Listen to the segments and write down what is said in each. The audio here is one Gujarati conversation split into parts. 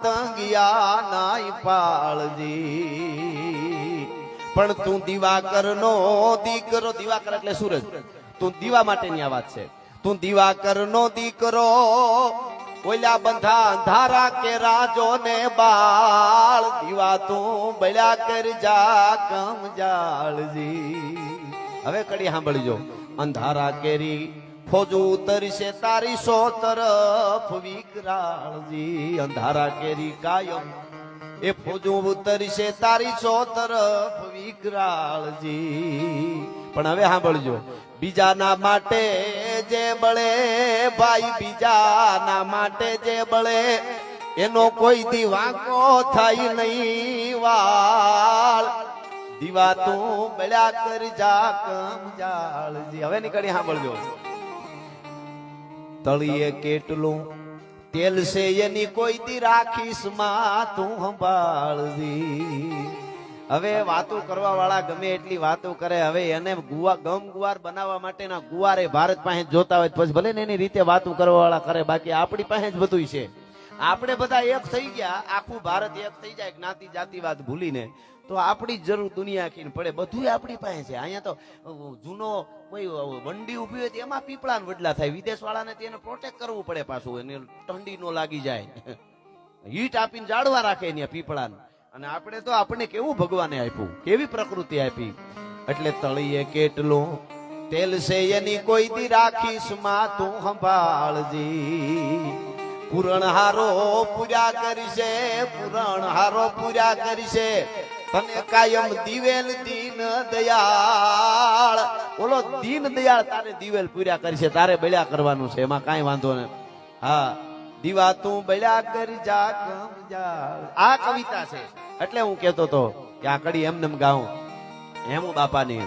તંગિયા નાય પાળજી પણ તું દિવાકર નો દીકરો દિવાકર એટલે સૂરજ તું દીવા માટેની આ વાત છે તું દિવાકર નો દીકરો ઓલા બંધા અંધારા કે રાજો ને બાળ દીવા તું બળ્યા કર જા કમ જાળજી હવે કડી સાંભળજો અંધારા કેરી ફોજુ ઉતરશે તારી સો તરફ વિકરાળજી અંધારા કેરી કાયમ એ ફોજુ ઉતરશે તારી સો તરફ વિકરાળજી પણ હવે સાંભળજો બીજાના માટે જે બળે ભાઈ બીજાના માટે જે બળે એનો કોઈ દી વાંકો થાય નહીં વાળ દીવા તું બળ્યા કર જા કમ જાળજી હવે નીકળી સાંભળજો તળિયે કેટલું તેલ છે એની કોઈ દી રાખીશ માં તું સંભાળજી હવે વાતો કરવા વાળા ગમે એટલી વાતો કરે હવે એને ગમ ગુવાર બનાવવા માટેના ગુવારે ભારત પાસે જોતા હોય પછી ભલે ને એની રીતે વાતો કરવા વાળા કરે બાકી આપણી પાસે જ બધું છે આપણે બધા એક થઈ ગયા આખું ભારત એક થઈ જાય જ્ઞાતિ જાતિવાદ ભૂલીને તો આપણી જરૂર દુનિયા આખી પડે બધું આપણી પાસે છે અહીંયા તો જૂનો કોઈ વંડી ઉભી હોય એમાં પીપળા વડલા થાય વિદેશ વાળાને તેને પ્રોટેક્ટ કરવું પડે પાછું એને ઠંડી નો લાગી જાય હીટ આપીને જાળવા રાખે અહીંયા પીપળાને અને આપણે તો આપણને કેવું ભગવાને આપ્યું કેવી પ્રકૃતિ આપી એટલે તળિયે કેટલું તેલ છે એની કોઈ દી રાખીશ માં તું સંભાળજી પૂરણ હારો પૂજા કરશે પૂરણ હારો પૂજા કરશે તને કાયમ દિવેલ દીન દયાળ બોલો દીન દયાળ તારે દિવેલ પૂરા કરશે તારે બળ્યા કરવાનું છે એમાં કાંઈ વાંધો ને હા દીવા તું બળ્યા કર જા કમ જાળ આ કવિતા છે એટલે હું કેતો તો કે આ કડી એમને ગાઉં હેમુ બાપાની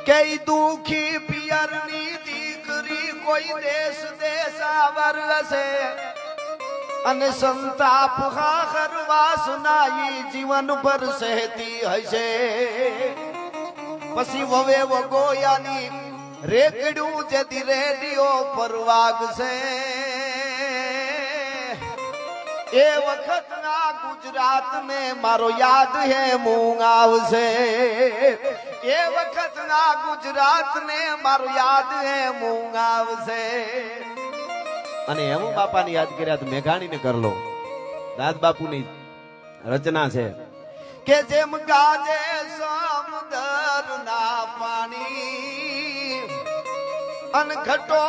કે દુખી પિયરની દીકરી કોઈ દેશ દેશાવર હશે અને સંતાપ હાહરવા સુનાઈ જીવન પર સહેતી હશે પછી વવે વગોયાની રેકડું જતી રેડિયો પર વાગશે એ વખત ના ગુજરાત ને મારો યાદ હે મૂંગ આવશે એ વખત ના ગુજરાત ને મારો યાદ હે મૂંગ આવશે અને હેમુ બાપાની યાદ કર્યા તો મેઘાણી ને કરલો દાદ બાપુની રચના છે કે જેમ ગાજે સમુદ્ર ના પાણી અન ઘટો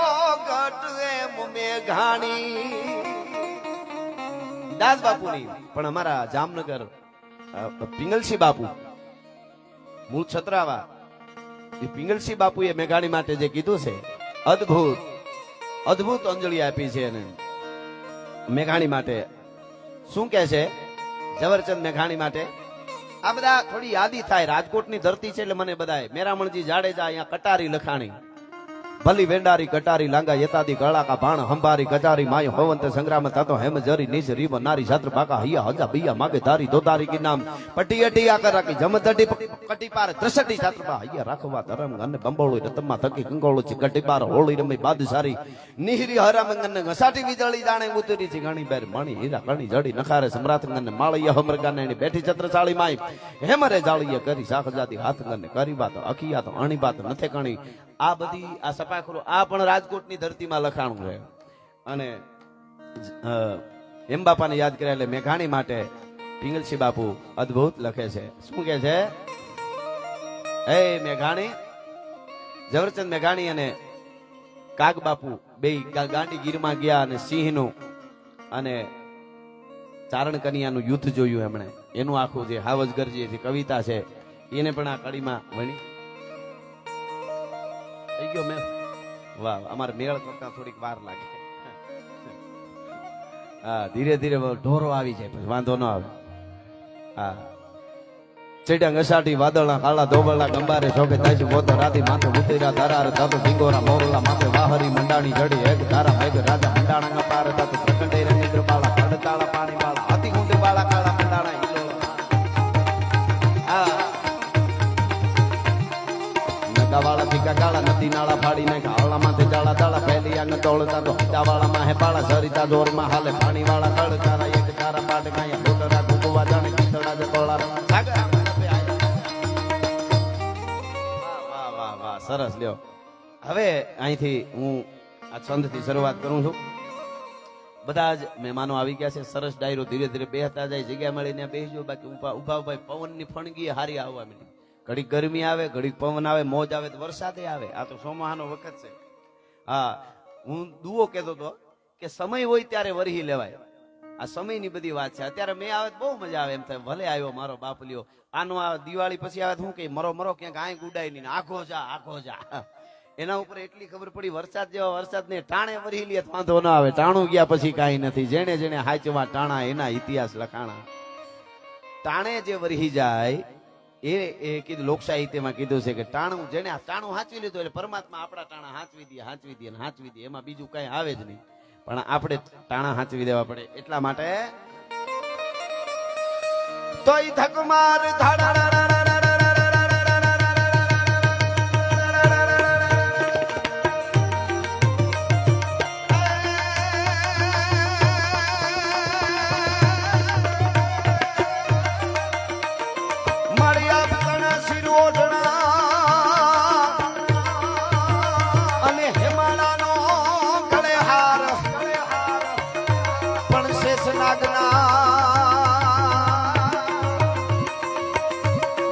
ઘટ એમ મેઘાણી દાસ બાપુની પણ અમારા જામનગર પિંગલસિંહ બાપુ મૂળ છત્રાવા એ પિંગલસિંહ બાપુએ મેઘાણી માટે જે કીધું છે અદ્ભુત અદ્ભુત અંજલિ આપી છે એને મેઘાણી માટે શું કે છે ઝવેરચંદ મેઘાણી માટે આ બધા થોડી યાદી થાય રાજકોટની ધરતી છે એટલે મને બધાય મેરામણજી જાડેજા અહીંયા કટારી લખાણી ભલી વેંડારી કટારી લાંગા યતાદી ગળાકા ભાણ હંભારી ગજારી માય હોવંત સંગ્રામ થતો હેમ જરી નીચ રીબ નારી છત્ર બાકા હૈયા હજા બિયા માગે ધારી દોતારી કી નામ પટી અટી આકર રાખી જમતડી કટી પાર ત્રસટી છત્ર બા હૈયા રાખવા ધરમ અને બંબોળી રતમમાં થકી કંગોળો છે કટી પાર હોળી રમી બાદશારી નિહરી હરામ ગન ઘસાટી વીજળી જાણે ઉતરી છે ઘણી બેર મણી હીરા કણી જડી નખારે સમ્રાટ ગન માળિયા હમરગાને એની બેઠી છત્રસાળી માય હેમરે જાળીએ કરી સાખજાદી હાથ ગન કરી વાત અખિયા તો અણી બાત નથે કણી આ બધી આ સપાખરો આ પણ રાજકોટની ધરતીમાં લખાણું છે અને હેમ બાપાને યાદ કર્યા એટલે મેઘાણી માટે પિંગલસિંહ બાપુ અદ્ભુત લખે છે શું કે છે હે મેઘાણી ઝવેરચંદ મેઘાણી અને કાગ બાપુ બે ગાંડી ગીરમાં ગયા અને સિંહનું અને ચારણ કન્યાનું યુદ્ધ જોયું એમણે એનું આખું જે હાવજગરજી જે કવિતા છે એને પણ આ કડીમાં વણી થઈ ગયો મેં વાહ અમારે મેળ કરતા થોડીક વાર લાગે હા ધીરે ધીરે ઢોરો આવી જાય પછી વાંધો ન આવે હા ચેડા ઘસાટી વાદળના કાળા ધોબળના ગંબારે શોકે થાય છે પોતે રાતી માથે ઉતર્યા ધારા ધાતુ સિંગોરા મોરલા માથે વાહરી મંડાણી જડી એક ધારા મેઘ રાજા મંડાણા પાર ધાતુ પ્રકંડે રંગીન્દ્ર બાળા કડતાળા પાણી વાળા હાથી ગુંડે બાળા કાળા મંડાણા હા નગાવાળા ભીકા કાળા નદી નાળા ફાડી નાખા હાળા માથે જાળા દાળા પહેલી આંગ તોળતા તો વાળા માં હે પાળા સરિતા જોરમાં હાલે પાણી વાળા કડતારા એક સરસ લ્યો. હવે અહીંથી હું આ છંદથી શરૂઆત કરું છું. બધા જ મહેમાનો આવી ગયા છે. સરસ ડાયરો ધીરે ધીરે બેહતા જાય, જગ્યા મળીને બેસજો. બાકી ઉભા પવનની ફણગી હારી આવવા મળી. ઘડીક ગરમી આવે, ઘડીક પવન આવે, મોજ આવે તો વરસાદે આવે. આ તો સોમાહાનો વખત છે. હા, હું દુઓ કહેતો હતો કે સમય હોય ત્યારે વરહી લેવાય. આ સમયની બધી વાત છે. અત્યારે મેં આવે તો બહુ મજા આવે, એમ થાય ભલે આવ્યો મારો બાપ લ્યો. આનો આ દિવાળી પછી આવે તો શું કે મરો ક્યાંક આંખ ઉડાય નહીં, આખો જા. એના ઉપર એટલી ખબર પડી, વરસાદ જેવા વરસાદ ને ટાણે વરહી લે વાંધો ના આવે. ટાણું ગયા પછી કાંઈ નથી. જેણે જેણે હાચવા ટાણા એના ઇતિહાસ લખાણા. ટાણે જે વરહી જાય એ કીધું લોક સાહિત્યમાં કીધું છે કે ટાણું જેને ટાણું હાંચવી લીધું એટલે પરમાત્મા આપણા ટાણા હાંચવી દે. એમાં બીજું કઈ આવે જ નહીં, પણ આપણે ટાણા હાંચવી દેવા પડે. એટલા માટે તોય ધકમાર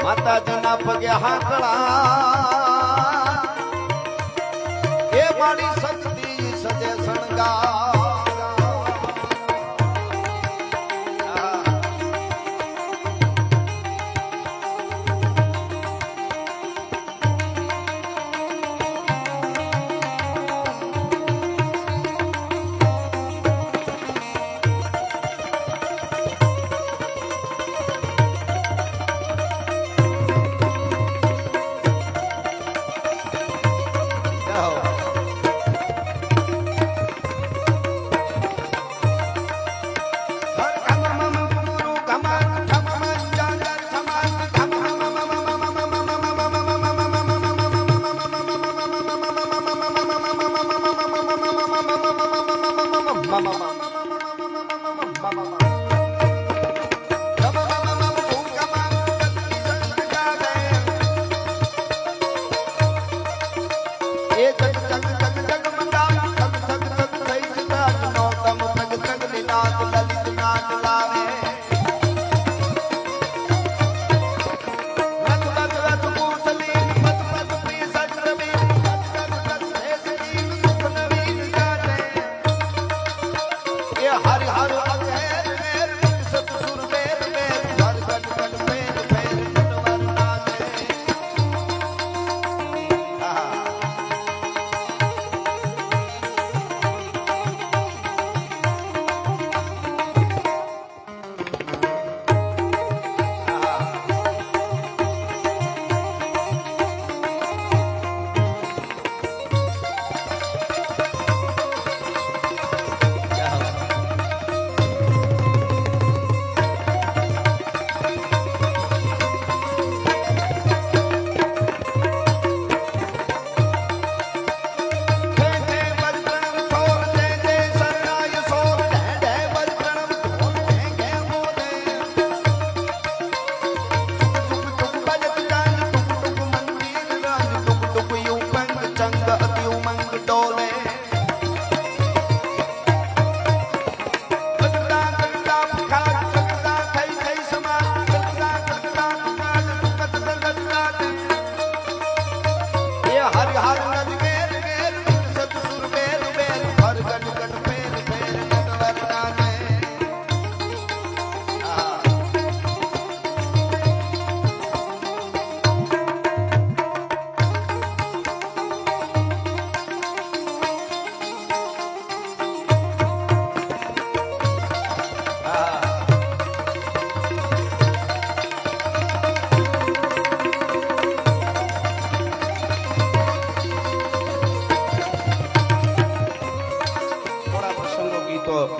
માતાજીના પગે હાકળા એ મારી શક્તિ સજે શણગાર.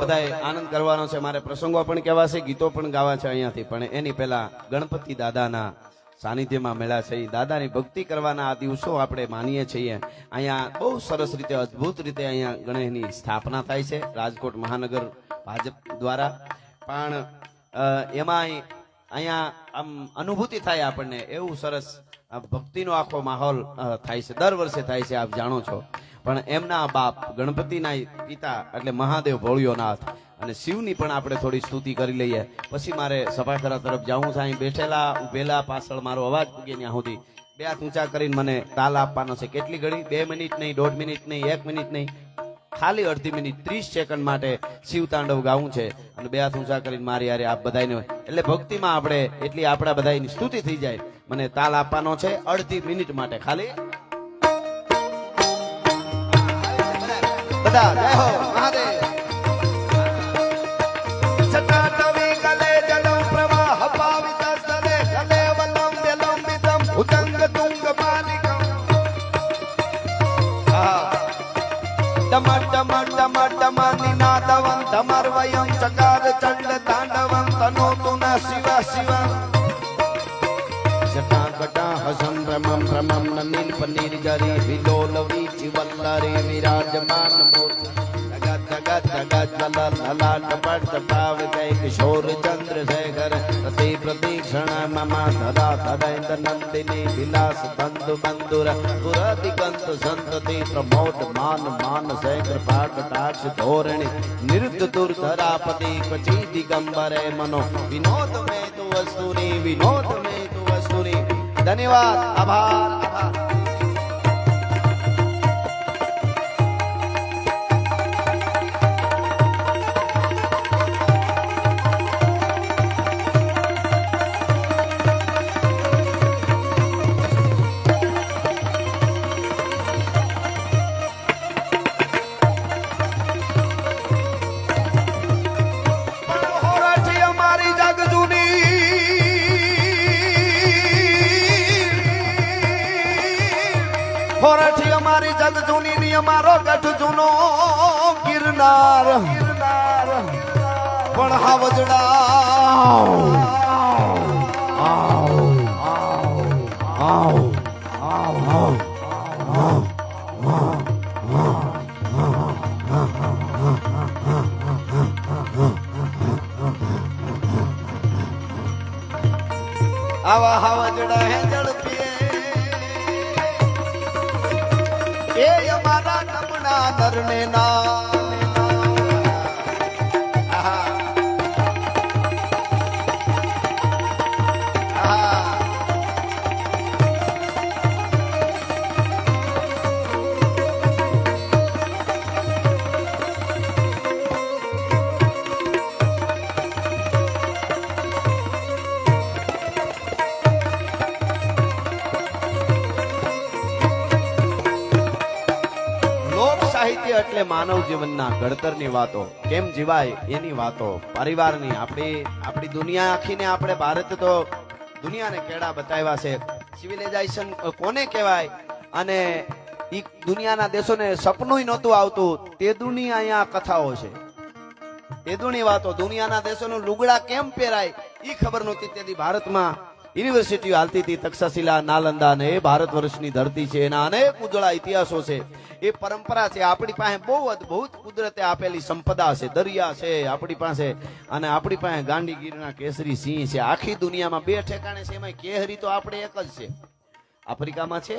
બધાએ આનંદ કરવાનો છે. મારે પ્રસંગો પણ કહેવા છે, ગીતો પણ ગાવા છે અહીંયાથી. પણ એની પહેલા ગણપતિ દાદાના સાનિધ્યમાં મેળા છે. દાદાની ભક્તિ કરવાના આ દિવસો આપણે માનીએ છીએ. અહીંયા બહુ સરસ રીતે, અદ્ભુત રીતે અહીંયા ગણેશની સ્થાપના થાય છે રાજકોટ મહાનગર ભાજપ દ્વારા. પણ એમાં અહીંયા આમ અનુભૂતિ થાય આપણને એવું સરસ આ ભક્તિનો આખો માહોલ થાય છે, દર વર્ષે થાય છે, આપ જાણો છો. પણ એમના બાપ ગણપતિના પિતા એટલે મહાદેવ ભોળિયોનાથ અને શિવની પણ આપણે થોડી સ્તુતિ કરી લઈએ. પછી મારે સભાખરા તરફ જવું છે. અહીં બેઠેલા ઉભેલા પાછળ મારો અવાજ પૂગે ત્યાં સુધી બે હાથ ઊંચા કરીને મને તાલ આપવાનો છે. કેટલી ઘડી? 2 મિનિટ નહીં, 1.5 મિનિટ નહીં, 1 મિનિટ નહીં, ખાલી અડધી મિનિટ 30 સેકન્ડ માટે શિવ તાંડવ ગાવું છે. અને બે હાથ ઊંચા કરીને મારી યારે આપ બધાને એટલે ભક્તિમાં આપણે એટલી આપણા બધાની સ્તુતિ થઈ જાય. મને તાલ આપવાનો છે અડધી મિનિટ માટે ખાલી. બધા જય હો મહાદેવ. જટાટવી ગલે જલમ પ્રવાહ પાવિત સ્થલે ગલે વલમ વિલંબિતમ ઉદંગ તુંગ માલિકમ. ડમ ડમ ડમ ડમ નિનાદવં ધમર્વયં ચકાર ચંડ તાંડવં તનોતુ ન શિવ શિવ. જટાકટા હસં ભ્રમં ભ્રમં નીલ નીરજરી વિલોલ વીચી વલ્લરી વિરાજમાન મૂર્તિ જગત જગત જગત જલલ લલાટ પટ પાવિતય કિશોર ચંદ્રશેખર પ્રતિ પ્રદીક્ષણ મમ ધરા ધરેન્દ્ર નંદિની વિલાસ બંધુ બંધુર પુરતિકંત સંતતિ પ્રમોદ માન માન શેખર પાકટાક્ષ ધોરણી નિરુદ્ધ તુર ધરાપતિ કચી દિગંબરે મનો વિનોદ મે તુ વસ્તુની વિનોદ મે તુ વસ્તુની. ધન્યવાદ, આભાર, આભાર. હોરઠી અમારી જગ જૂની ની અમારો ગઢ જૂનો ગિરનાર પણ આવા હાવજડા હે ઝડપીએ એ અમારા નમણા નરને ના. સાહિત્ય એટલે માનવ જીવનના ઘડતરની વાતો, કેમ જીવાય એની વાતો, પરિવારની, આપણી દુનિયા આખીને આપણે ભારત તો દુનિયાને કેળા બતાવ્યા છે. સિવિલાઇઝેશન કોને કહેવાય અને ઈ દુનિયાના દેશોને સપનું નહોતું આવતું તે દુનિયા અહીંયા કથાઓ છે, તે દુની વાતો. દુનિયાના દેશોનું લુગડા કેમ પહેરાય ઈ ખબર નહોતી. તેથી ભારતમાં યુનિવર્સિટીઓ હાલતી હતી, તક્ષશિલા, નાલંદા ને એ ભારત વર્ષની ધરતી છે. એના અનેક ઉજળા ઇતિહાસો છે, એ પરંપરા છે. આપણી પાસે બહુ અદભુત કુદરતે આપેલી સંપદા છે, દરિયા છે આપણી પાસે, અને આપણી પાસે ગાંડીગીરના કેસરી સિંહ છે. આખી દુનિયામાં 2 ઠેકાણે છે, એમાં કેહરી તો આપણે એક જ છે. આફ્રિકામાં છે,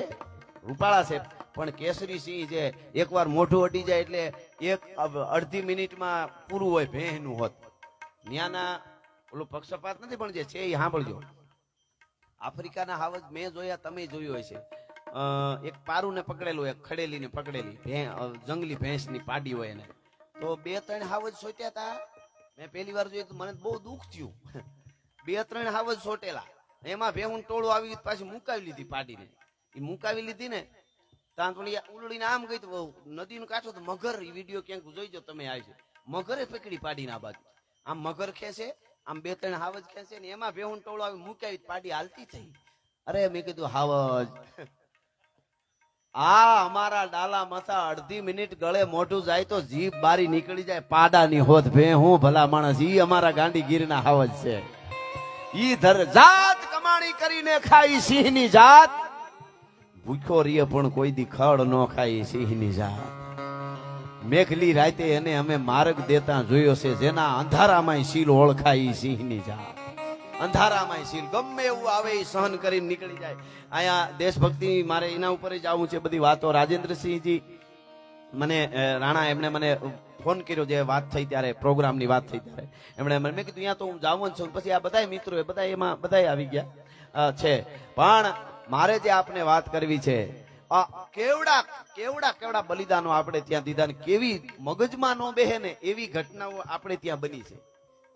રૂપાળા છે, પણ કેસરી સિંહ છે એકવાર મોઢું અડી જાય એટલે એક અડધી મિનિટમાં પૂરું હોય ભેંનું હોત. ન્યાના ઓલું પક્ષપાત નથી, પણ જે છે એ સાંભળજો. આફ્રિકાના હાવજ મેં જોયા, તમે જોયું હોય છે. એક પારુને પકડેલું, એક ખડેલીને પકડેલી જંગલી ભેંસની પાડી હોય એને. તો 2-3 હાવજ સોટ્યા હતા. મેં પહેલી વાર જોયું તો મને બહુ દુઃખ થયું. 2-3 હાવજ સોટેલા, એમાં ભેહું ટોળું આવી પાછી મુકાવી લીધી પાડીને. એ મુકાવી લીધી ને ત્યાં થોડી ઉલડીને આમ ગઈ તો નદીનો કાંઠો તો મગર, વિડીયો ક્યાંક જોઈજો તમે, આવી છે મગરે પકડી પાડીને આ બાજુ. આમ મગર ખેંચે, આમ 2-3 હાવજ ખેંચે ને એમાં ભેહું ટોળું આવી મુકાવી પાડી હાલતી થઈ. અરે મેં કીધું હાવજ આ અમારા ડાલા મથા અડધી મિનિટ ગળે મોઢું જાય તો જીભ બારી નીકળી જાય પાડાની હોત ભે હું ભલા માણસ. ઈ અમારા ગાંડીગીરના હાવજ છે. ઈ ધર જાત કમાણી કરીને ખાઈ સિંહની જાત, ભૂખ્યો રીએ પણ કોઈ દી ખડ ન ખાઈ સિંહની જાત. મેઘલી રાતે એને અમે માર્ગ દેતા જોયો છે, જેના અંધારામાં શીલ ઓળખાઈ સિંહની જાત. અંધારામાં સીલ ગમે એવું આવે એ સહન કરીને નીકળી જાય. અહીંયા દેશભક્તિ મારે એના ઉપર જ આવું છે બધી વાતો. રાજેન્દ્રસિંહજી મને રાણા એમણે મને ફોન કર્યો જે વાત થઈ ત્યારે, પ્રોગ્રામની વાત થઈ ત્યારે એમણે મેં કીધું અહીંયા તો હું જાવું છું. પછી આ બધા મિત્રો બધા એમાં બધા આવી ગયા છે. પણ મારે જે આપને વાત કરવી છે, કેવડા કેવડા કેવડા બલિદાનો આપણે ત્યાં દીધા ને કેવી મગજમાં નો બેહે ને એવી ઘટનાઓ આપણે ત્યાં બની છે.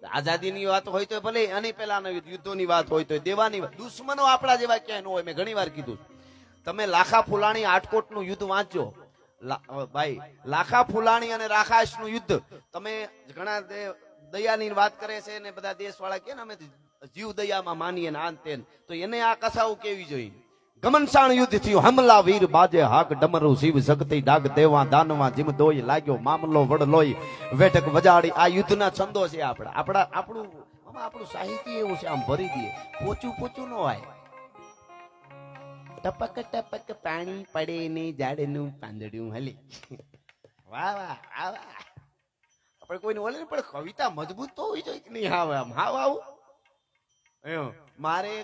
આઝાદીની વાત હોય તો ભલે, આની પહેલા યુદ્ધોની વાત હોય તો દેવાની વાત. દુશ્મનો આપણા જેવા ક્યાંય ન હોય. મેં ઘણી વાર કીધું, તમે લાખા ફુલાણી આટકોટનું યુદ્ધ વાંચજો ભાઈ. લાખા ફુલાણી અને રાખાશનું યુદ્ધ તમે ઘણા દયાની વાત કરે છે ને બધા દેશવાળા કે ને અમે જીવ દયામાં માનીએ ને આન તેન, તો એને આ કથાઓ કેવી જોઈએ. ઘમનસાણ યુદ્ધ થયું, હમલા વીર બાજે હાક ડમરું શિવ શક્તિ ડાગ દેવા દાનવા જીમ દોય લાગ્યો મામલો વડલોય વેઠક વજાડી. આ યુદ્ધના છંદો છે આપણું સાહિત્ય એવું છે, આમ ભરી દઈએ. પોચું પોચું ન હોય. ટપક ટપક પાણી પડે ને ઝાડનું પાંદડ્યું હલી. વાહ વાહ વાહ વાહ. આપણે કોઈને ઓલે પણ કવિતા મજબૂત તો હોવી જોઈએ કે નહીં? હા આમ હાવ આવું મારે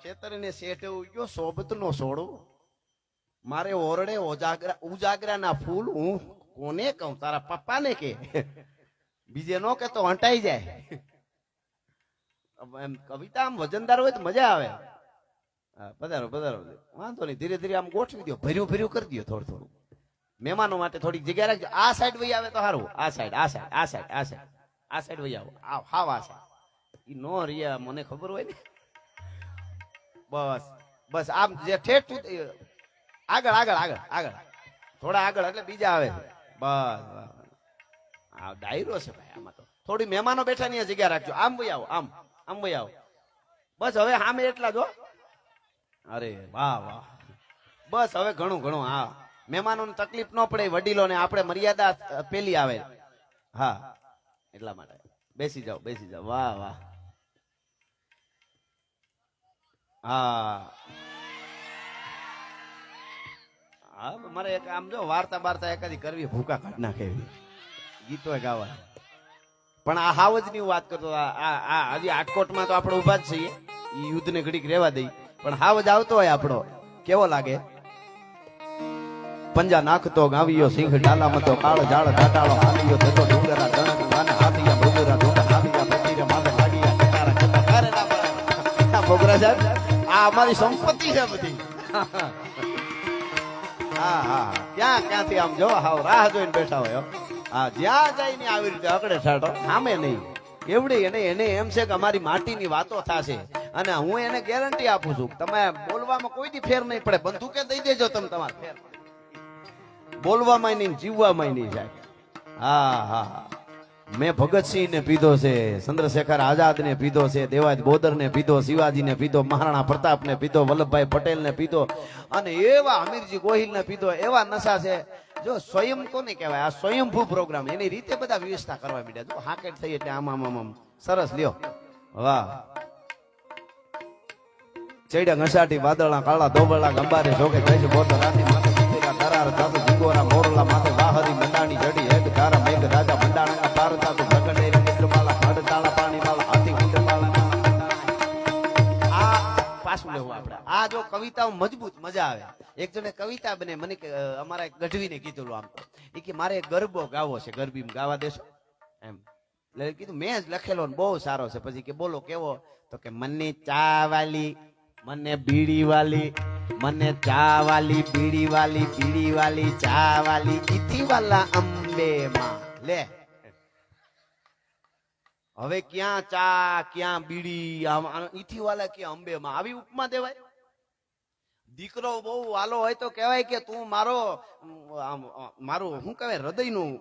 ખેતરને શેઠે ગયો સોબત નો સોડો. મારે ઓરડે ઉજાગરા ના ફૂલ. હું કોને કહું? તારા પપ્પાને કે? બીજે નો કે તો હંટાઈ જાય. એમ કવિતા આમ વજનદાર હોય તો મજા આવે. પધારો પધારો, વાંધો નહીં. ધીરે ધીરે આમ ગોઠવી દો, ભર્યું ભર્યું કરી દો. થોડું થોડું મહેમાનો માટે થોડીક જગ્યા રાખજો. આ સાઈડ વહી આવે તો સારું. આ સાઈડ આ સાઈડ આ સાઈડ આ સાઈડ આ સાઈડ વહી આવો. હાવ આ સાઈડ ઈ નો રિયા મને ખબર હોય ને. બસ બસ આમ જે ઠેઠ આગળ આગળ આગળ આગળ થોડા આગળ એટલે બીજા આવે. બસ આ ડાયરો છે ભાઈ. આમાં તો થોડી મહેમાનો બેઠા ની જગ્યા રાખજો. આમ વહી આવો, આમ આમ વહી આવો. બસ હવે સામે એટલા જો. અરે વાહ વાહ. બસ હવે ઘણું ઘણું. હા, મહેમાનોને તકલીફ ન પડે, વડીલોને આપણે મર્યાદા પેલી આવે. હા, એટલા માટે બેસી જાઓ બેસી જાઓ. વાહ વાહ. હા હા, મારે એક આમ જો વાર્તા બાર્તા એકાદી કરવી, ભૂકા કાઢ નાખે એવી ગીતો ગાવા. પણ આ હાવજ ની વાત કરતો. આ હજી આટકોટમાં તો આપણે ઉભા જ છીએ. એ યુદ્ધ ને ઘડીક રેવા દઈ. પણ હાવજ આવતો હોય આપણો કેવો લાગે. પંજા નાખતો ગાવિયો સિંહ ડાલામાં તો કાળ ઝાડ ઘાટાળો હાલિયો થતો ડુંગરા ડણક વાને હાથિયા ભોગરા ઢોંડા હાલિયા પટીરે માથે લાગિયા કટારા કટા કારે ના પડે. ભોગરા સાહેબ આ અમારી સંપત્તિ છે બધી. હા હા, ક્યાંથી આમ જો હાવ રાહ જોઈને બેઠા હોય. હા, જ્યાં જઈને આવી રીતે અકડે ઠાડો સામે નહીં. એવડી એને એમ છે કે અમારી માટીની વાતો થશે. અને હું એને ગેરંટી આપું છું, તમે બોલવામાં કોઈ દી ફેર નહીં પડે. બંદૂકે દઈ દેજો તમે, તમારે ફેર બોલવામાં નહીં, જીવવામાં નહીં જાય. હા હા, મેં ભગતસિંહ ને પીધો છે, ચંદ્રશેખર આઝાદ ને પીધો છે, દેવાજ બોદર ને પીધો, શિવાજી ને પીધો, મહારાણા પ્રતાપ ને પીધો, વલ્લભભાઈ પટેલ ને પીધો, અને એવા અમીરજી ગોહિલ ને પીધો. એવા નશા છે. જો સ્વયં કોને કહેવાય? આ સ્વયંભૂ પ્રોગ્રામ. એની રીતે બધા વ્યવસ્થા કરવા માંડ્યા. જો હાકેટ થઈ એટલે આમ આમ આમ સરસ લ્યો. વાહ. ચૈડા ઘસાટી વાદળા કાળા ધોબળા ગંબારે જોગે કઈ બોતો રાતી માથે મંદિરા કરાર જાદુ જીગોરા મોરલા માથે વાહરી મંડાણી જડી હેડ તારા મેઘ રાજા મંડાણા પાર જાદુ જગડેરી નિદ્રમાલા હડતાળા પાણી માલા હાથી ઉંડમાલા. આ પાછું લેવું આપણે. આ જો કવિતાઓ મજબૂત મજા આવે. એક જણે કવિતા બને મને અમારા ગઢવીને કીધું, આમ તો એ કે મારે ગરબો ગાવો છે, ગરબી ગાવા દેશો એમ. એટલે કીધું મેં જ લખેલો ને બહુ સારો છે. પછી કે બોલો કેવો? તો કે મને ચા વાલી, મને બીડી વાલી, મને ચા વાલી બીડી વાલી, બીડી વાલી ચા વાલી, ઈથી વાલા અંબે માં. લે હવે ક્યાં ચા ક્યાં બીડી, ઈથી વાલા ક્યાં અંબે માં? આવી ઉપમા દેવાય? દીકરો બહુ વાલો હોય તો કહેવાય કે તું મારું શું કહેવાય હૃદયનું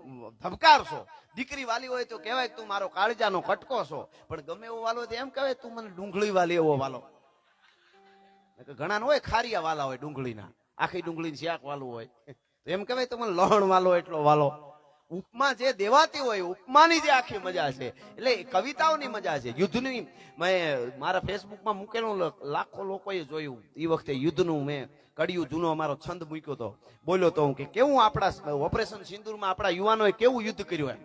ધબકાર છો. દીકરી વાલી હોય તો કહેવાય તું મારો કાળજાનો કટકો છો. પણ ગમે એવો વાલો તો એમ કહેવાય તું મને ડુંગળી વાલી એવો વાલો. ઘણા હોય ખારિયા વાલા હોય ડુંગળીના, આખી ડુંગળી શાક વાલું હોય એમ કહેવાય તો મને લહણ વાલો એટલો વાલો. ઉપમા જે દેવાતી હોય, ઉપમાની જે આખી મજા છે. એટલે કવિતાઓની મજા છે. યુદ્ધની મેં મારા ફેસબુકમાં મૂકેલું, લાખો લોકોએ જોયું. એ વખતે યુદ્ધનું મેં કડિયું જૂનો અમારો છંદ મૂક્યો તો, બોલ્યો તો હું કે કેવું આપણા ઓપરેશન સિંદૂરમાં આપણા યુવાનોએ કેવું યુદ્ધ કર્યું. એમ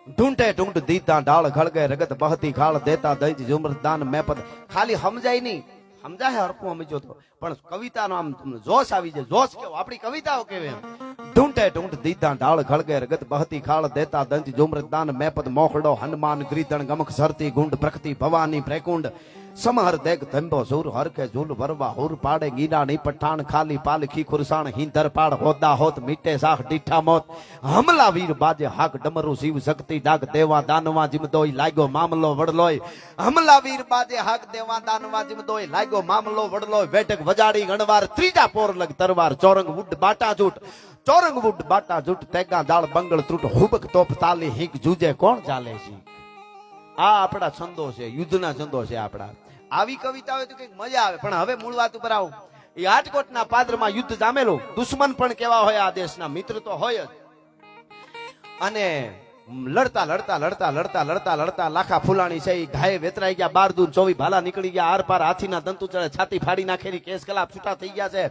ઢૂંઢે ઢૂંઢ દીતા ડાળ ખળગે રગત બહતી ખાળ દેતા દૈજ જુમર દાન મેપદ ખાલી સમજાય નહીં સમજાય હરખું સમજો તો પણ કવિતાનો આમ જોશ આવી જાય જોશ કેવો આપણી કવિતાઓ કેવી એમ ઢૂંઢે ઢૂંઢ દીતા ડાળ ખળગે રગત બહતી ખાળ દેતા દંજ જુમર દાન મેપદ મોખડો હનુમાન ગ્રીતણ ગમક સરતી ગુંડ પ્રકૃતિ ભવાની પ્રેકુંડ સમહર દેગ ધંબો સુર હરખે ઝૂલ ભરવા હુર પાડે ગીના ની પઠાણ ખાલી પાલખી ખુરસાણ હિંદર પાડ હોદા હોત મીટે સાખ ડીઠા મોત હમલા વીર બાજે હાક ડમરુ શિવ શક્તિ ડાક દેવા દાનવા જીમદોય લાગ્યો મામલો વડલોય હમલા વીર બાજે હાક દેવા દાનવા જીમદોય લાગ્યો મામલો વડલોય વેટક વજાડી ગણવાર ત્રીજા પોર લગ તરવાર ચોરંગ વુડ બાટા જૂટ ચોરંગ વુડ બાટા જૂટ તેગા દાળ બંગળ ત્રુટ હુબક તોપ તાલી હિંક જુજે કોણ ચાલે છે આ આપણા છંદો છે યુદ્ધના છંદો છે આપણા આવી કવિતા હોય તો કઈક મજા આવે પણ હવે મૂળ વાત ઉપર આવું એ રાજકોટના પાદરમાં યુદ્ધ જામેલું દુશ્મન પણ કેવા હોય આ દેશના મિત્ર તો હોય જ અને લડતા લડતા લડતા લડતા લડતા લડતા લાખા ફૂલાણી છે એ ઘાયે વેતરાઈ ગયા 12 દૂર 24 ભાલા નીકળી ગયા આર પાર હાથીના દંતુ ચડે છાતી ફાડી નાખેલી કેસ કલાપ છૂટા થઈ ગયા છે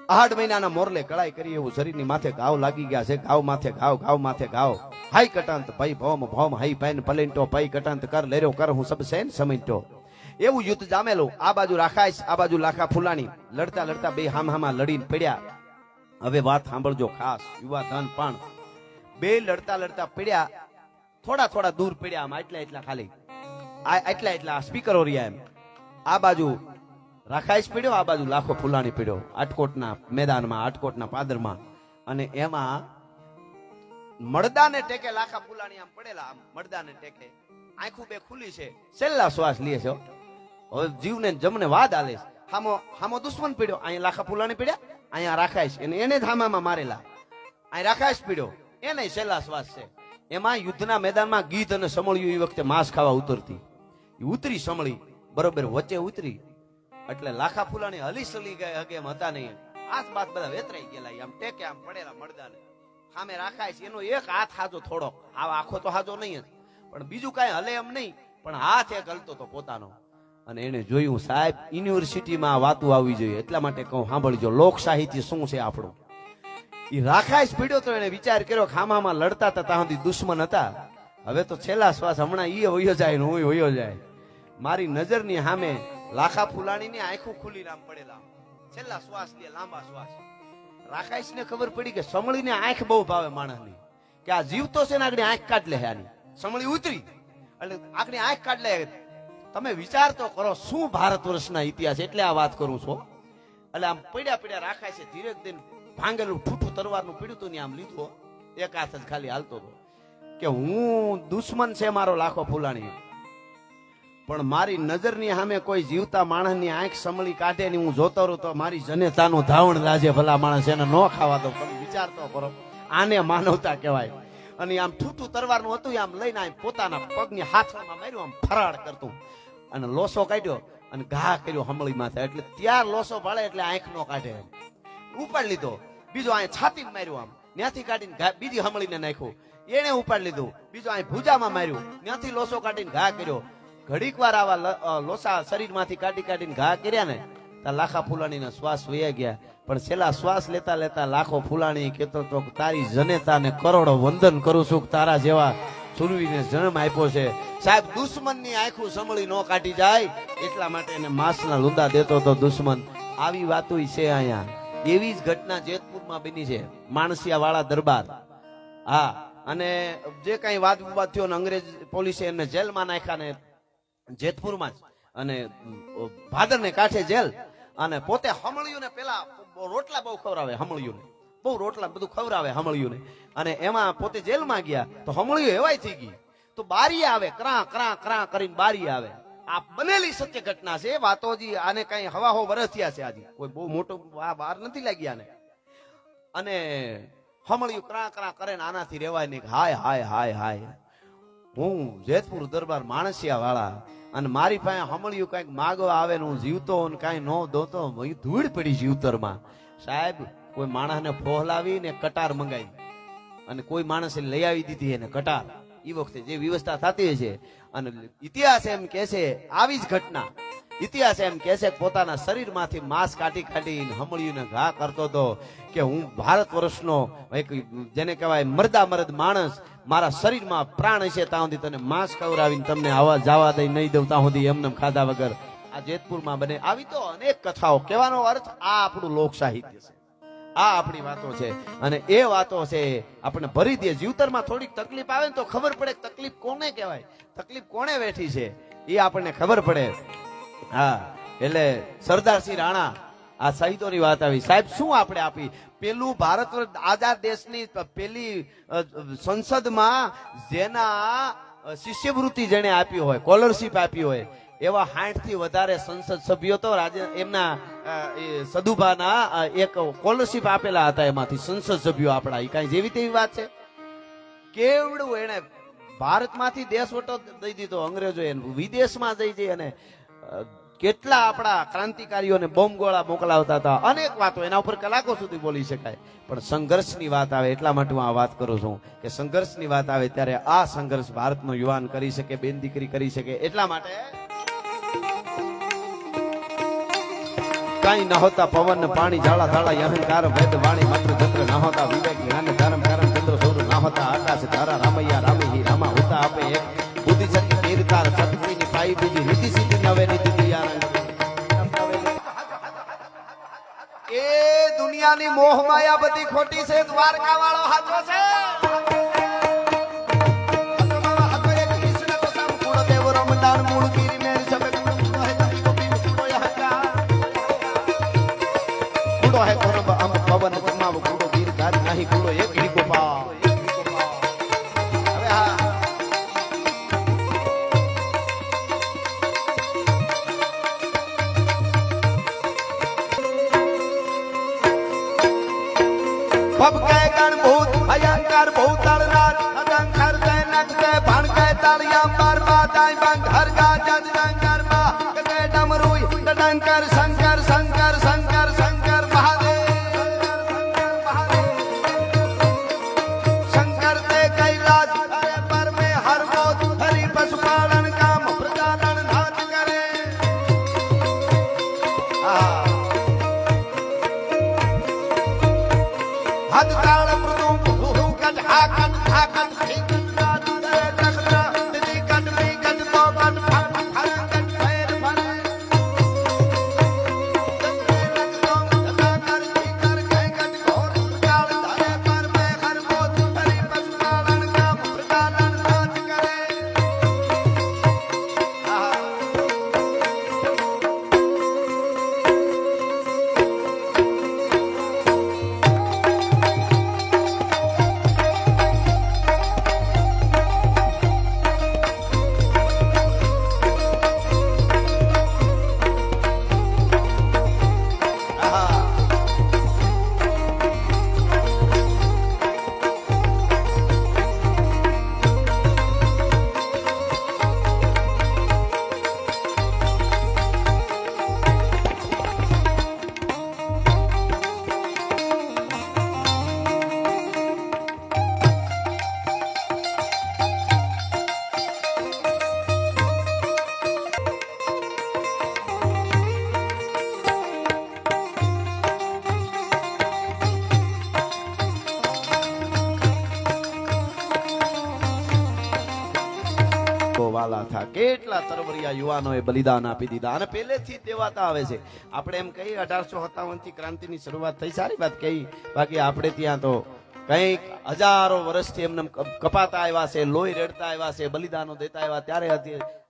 8 મહિનાના મોરલે કળાઈ કરી એવું શરીરની માથે ઘાવ લાગી ગયા છે ઘાવ માથે ઘાવ ઘાવ માથે ઘાવ હાઈ કટાંત ભાઈ ભોમ ભોમ હાઈ પેન પલેન્ટો ભાઈ કટાંત કર લેરો કર હું સબ સેન સમિંટો એવું યુદ્ધ જામેલું આ બાજુ રાખાઈશ આ બાજુ લાખા ફૂલાણી લડતા લડતા બે હામહામાં લડીને પડ્યા હવે વાત સાંભળજો ખાસ યુવા ધન પણ બે લડતા લડતા પડ્યા થોડા થોડા દૂર પડ્યા આમ એટલા એટલા ખાલી એટલા એટલા સ્પીકરો રહ્યા એમ આ બાજુ રાખાઈશ પડ્યો આ બાજુ લાખો ફૂલાણી પડ્યો આટકોટના મેદાનમાં આટકોટના પાદરમાં અને એમાં મળદાને ટેકે લાખા ફૂલાણી આમ પડેલા આમ મળદાને ટેકે આંખું બે ખુલી છે છેલ્લા શ્વાસ લે છે હવે જીવને જમને વાદ આલે હામો હામો દુશ્મન પડ્યો અહીંયા લાખા ફૂલાણી પડ્યા અહીંયા રાખાઈશ એને જ હામામાં મારેલા અહીં રાખાઈશ પડ્યો એને છેલ્લા શ્વાસ છે એમાં યુદ્ધના મેદાનમાં ગીધ અને સમળ્યું એ વખતે માંસ ખાવા ઉતરતી ઉતરી સમળી બરોબર વચ્ચે ઉતરી એટલે લાખા ફૂલાણી હલી સલી ગયા હગે એમ હતા નહીં આસ બાત બધા વેતરાઈ ગયેલા આમ ટેકે આમ પડેલા મળદાને સામે રાખાય છે એનો એક હાથ હાજો થોડો આખો તો હાજો નહીં જ પણ બીજું કઈ હલે એમ નહીં પણ હાથ એક હલતો તો પોતાનો અને એને જોયું સાહેબ યુનિવર્સિટીમાં વાતું આવવી જોઈએ એટલા માટે કહું સાંભળજો લોક સાહિત્ય શું છે આપણું એ રાખાય પીડ્યો તો એને વિચાર કર્યો ખામામાં લડતા હતા ત્યાં સુધી દુશ્મન હતા હવે તો છેલ્લા શ્વાસ હમણાં ઈ વયો જાય ને હું વયો જાય મારી નજરની સામે લાખા ફૂલાણીની આંખો ખુલી રામ પડેલા છેલ્લા શ્વાસ લે લાંબા શ્વાસ રાખાઈશ ને ખબર પડી કે સમળીને આંખ બહુ ભાવે માણસની કે આ જીવતો છે ને આગળ આંખ કાઢ લે આની સમળી ઉતરી એટલે આગળ આંખ કાઢ લે તમે વિચાર તો કરો શું ભારત વર્ષના ઇતિહાસ એટલે આ વાત કરું છું એટલે આમ પડ્યા પડ્યા રાખાય છે ધીરે ધીરે ભાંગેલું ઠૂઠું તરવારનું પીડ્યું હતું ને આમ લીધો એક હાથ જ ખાલી હાલતો હતો કે હું દુશ્મન છે મારો લાખો ફૂલાણી પણ મારી નજરની સામે કોઈ જીવતા માણસની આંખ સમળી કાઢે ને હું જોતો રહું તો મારી જનેતાનું ધાવણ લાજે ભલા માણસ એને ન ખાવા દો તમે વિચાર તો કરો આને માનવતા કહેવાય અને આમ ઠૂઠું તરવારનું હતું આમ લઈને પોતાના પગની હાથમાં માર્યું આમ ફરાળ કરતું અને લોસો કાઢ્યો અને ઘા કર્યો હમળી માથે એટલે ત્યાર લોસો ભાળે એટલે આંખ નો કાઢે ઉપાડ લીધો બીજો અહીં છાતી માર્યું આમ ત્યાંથી કાઢીને બીજી હમળીને નાખ્યું એને ઉપાડ લીધું બીજો અહીં ભૂજામાં માર્યું ત્યાંથી લોસો કાઢીને ઘા કર્યો ઘડીક વાર આવા લોસા શરીરમાંથી કાઢી કાઢીને ઘા કર્યા ને ત્યાં લાખા ફૂલાણીના શ્વાસ વયા ગયા પણ છેલ્લા શ્વાસ લેતા લેતા લાખો ફૂલાણી કહેતો તો તારી જનેતાને કરોડો વંદન કરું છું તારા જેવા સુરવીને જન્મ આપ્યો છે સાહેબ દુશ્મનની આંખું સમળી ન કાઢી જાય એટલા માટે એને માંસના લૂંદા દેતો તો દુશ્મન આવી વાતો છે અહીંયા એવી જ ઘટના જેતપુરમાં બની છે માણસિયા વાળા દરબાર હા અને જે કઈ વાદ વિવાદ થયો ને અંગ્રેજ પોલીસે એને જેલમાં નાખ્યા ને જેતપુરમાં જ અને ભાદરને કાંઠે જેલ અને પોતે હમળિયું ને પેલા રોટલા બહુ ખવડાવે હમળિયું ને બહુ રોટલા બધું ખવડાવે હમળિયું ને અને એમાં પોતે જેલમાં ગયા તો હમળિયું એવાય થઈ ગઈ તો બારી આવે ક્રા ક્રા ક્રા કરીને બારી આવે આ બનેલી સત્ય ઘટના છે વાતોજી આને કઈ હવા હો વર્ષ થયા છે આજે કોઈ બહુ મોટું આ વાર નથી લાગી આને અને હમળિયું ક્રા ક્રા કરે ને આનાથી રેવાય નહીં હાય હાય હાય હાય હું જેતપુર દરબાર માણસિયા વાળા અને મારી પાસે હમળિયું કઈક માગવા આવે ને હું જીવતો ને કઈ ન દોતો ધૂળ પડી જીવતરમાં સાહેબ કોઈ માણસને ફોહલાવી ને કટાર મંગાવી અને કોઈ માણસે લઈ આવી દીધી એને કટાર એ વખતે જે વ્યવસ્થા થતી છે અને ઇતિહાસ એમ કે છે આવી જ ઘટના ઇતિહાસ એમ કહે છે કે પોતાના શરીરમાંથી માંસ કાઢી કાઢીને હમળીને ઘા કરતો હતો કે હું ભારત વર્ષનો એક જેને કહેવાય મર્દા મર્દ માણસ, મારા શરીરમાં પ્રાણ હશે ત્યાં સુધી તને માંસ ખવડાવીને તમને આવા જવા દઈ નહીં દઉં ત્યાં સુધી એમને ખાધા વગર આ જેતપુરમાં બને. આવી તો અનેક કથાઓ. કહેવાનો અર્થ આ આપણું લોક સાહિત્ય છે, આ આપણી વાતો છે. અને એ વાતો છે આપણે ભરી દે. જીવતરમાં થોડીક તકલીફ આવે ને તો ખબર પડે તકલીફ કોને કહેવાય, તકલીફ કોને વેઠી છે એ આપણને ખબર પડે. હા, એટલે સરદારસિંહ રાણા આ શહીદોની વાત આવી. સાહેબ શું આપણે આપી? પેલું ભારત આઝાદ દેશની પેલી સંસદમાં જેના શિષ્યવૃત્તિ જેને આપી હોય, સ્કોલરશીપ આપી હોય, એવા 60 થી વધારે સંસદ સભ્યો તો એમના સદુભાના એક સ્કોલરશીપ આપેલા હતા. એમાંથી સંસદ સભ્યો આપણા. એ કઈ જેવી તેવી વાત છે? કેવડું એને ભારતમાંથી દેશ વટો દઈ દીધો અંગ્રેજોએ, વિદેશમાં જઈ જઈ અને કેટલા આપણા ક્રાંતિકારીઓને બોમ્બ ગોળા મોકલાવતા હતા. અનેક વાતો એના ઉપર કલાકો સુધી બોલી શકાય. પણ સંઘર્ષની વાત આવે એટલા માટે હું આ વાત કરું છું કે સંઘર્ષની વાત આવે ત્યારે આ સંઘર્ષ ભારતનો યુવાન કરી શકે, બેન દીકરી કરી શકે. એટલા માટે કઈ ન હોતા પવન પાણી ઝાડા ઝાડા અહંકાર વેદ વાણી માત્ર જંત્ર ન હોતા વિવેક જ્ઞાન ધર્મ ધર્મ ચંદ્ર સૌર ન હોતા આકાશ ધારા રામૈયા રામી રામા હોતા આપે એક બુદ્ધિ શક્તિ તીરતાર સતપુરીની પાઈ બીજી રીતિ સીધી નવે નીતિ એ દુનિયાની મોહ માયા બધી ખોટી છે, દ્વારકા વાળો હાચો છે. भयंकर भूतलनाथ अदंकर दैनक दे भणके तालियां बरबा दाई बंग हर गा जद रंगर मा के डमरुई डंकर शंकर शंकर शंकर शंकर महादेव शंकर ते कैलाश पर में हर बोध हरि पशुपालन काम प्रजालन नाथ करे. हद ताल हाकन हाकन ठीकन रात दे तखरा दिदी कट भी कट तो कट फट हर कट पैर बने तत्रे कर जी कर गए कट घोर काल धरे पर में हर बोध हरि पशुपालन काम प्रजालन नाच करे. વાલા થા કેટલા તરવરિયા યુવાનોએ બલિદાન આપી દીધા અને પહેલેથી દેવાતા આવે છે. આપણે એમ કહીએ 1857 થી ક્રાંતિની શરૂઆત થઈ, સારી વાત કહી. બાકી આપણે ત્યાં તો કઈક હજારો વર્ષથી એમને કપાતા આવ્યા છે, લોહી રેડતા આવ્યા છે, બલિદાનો દેતા આવ્યા. ત્યારે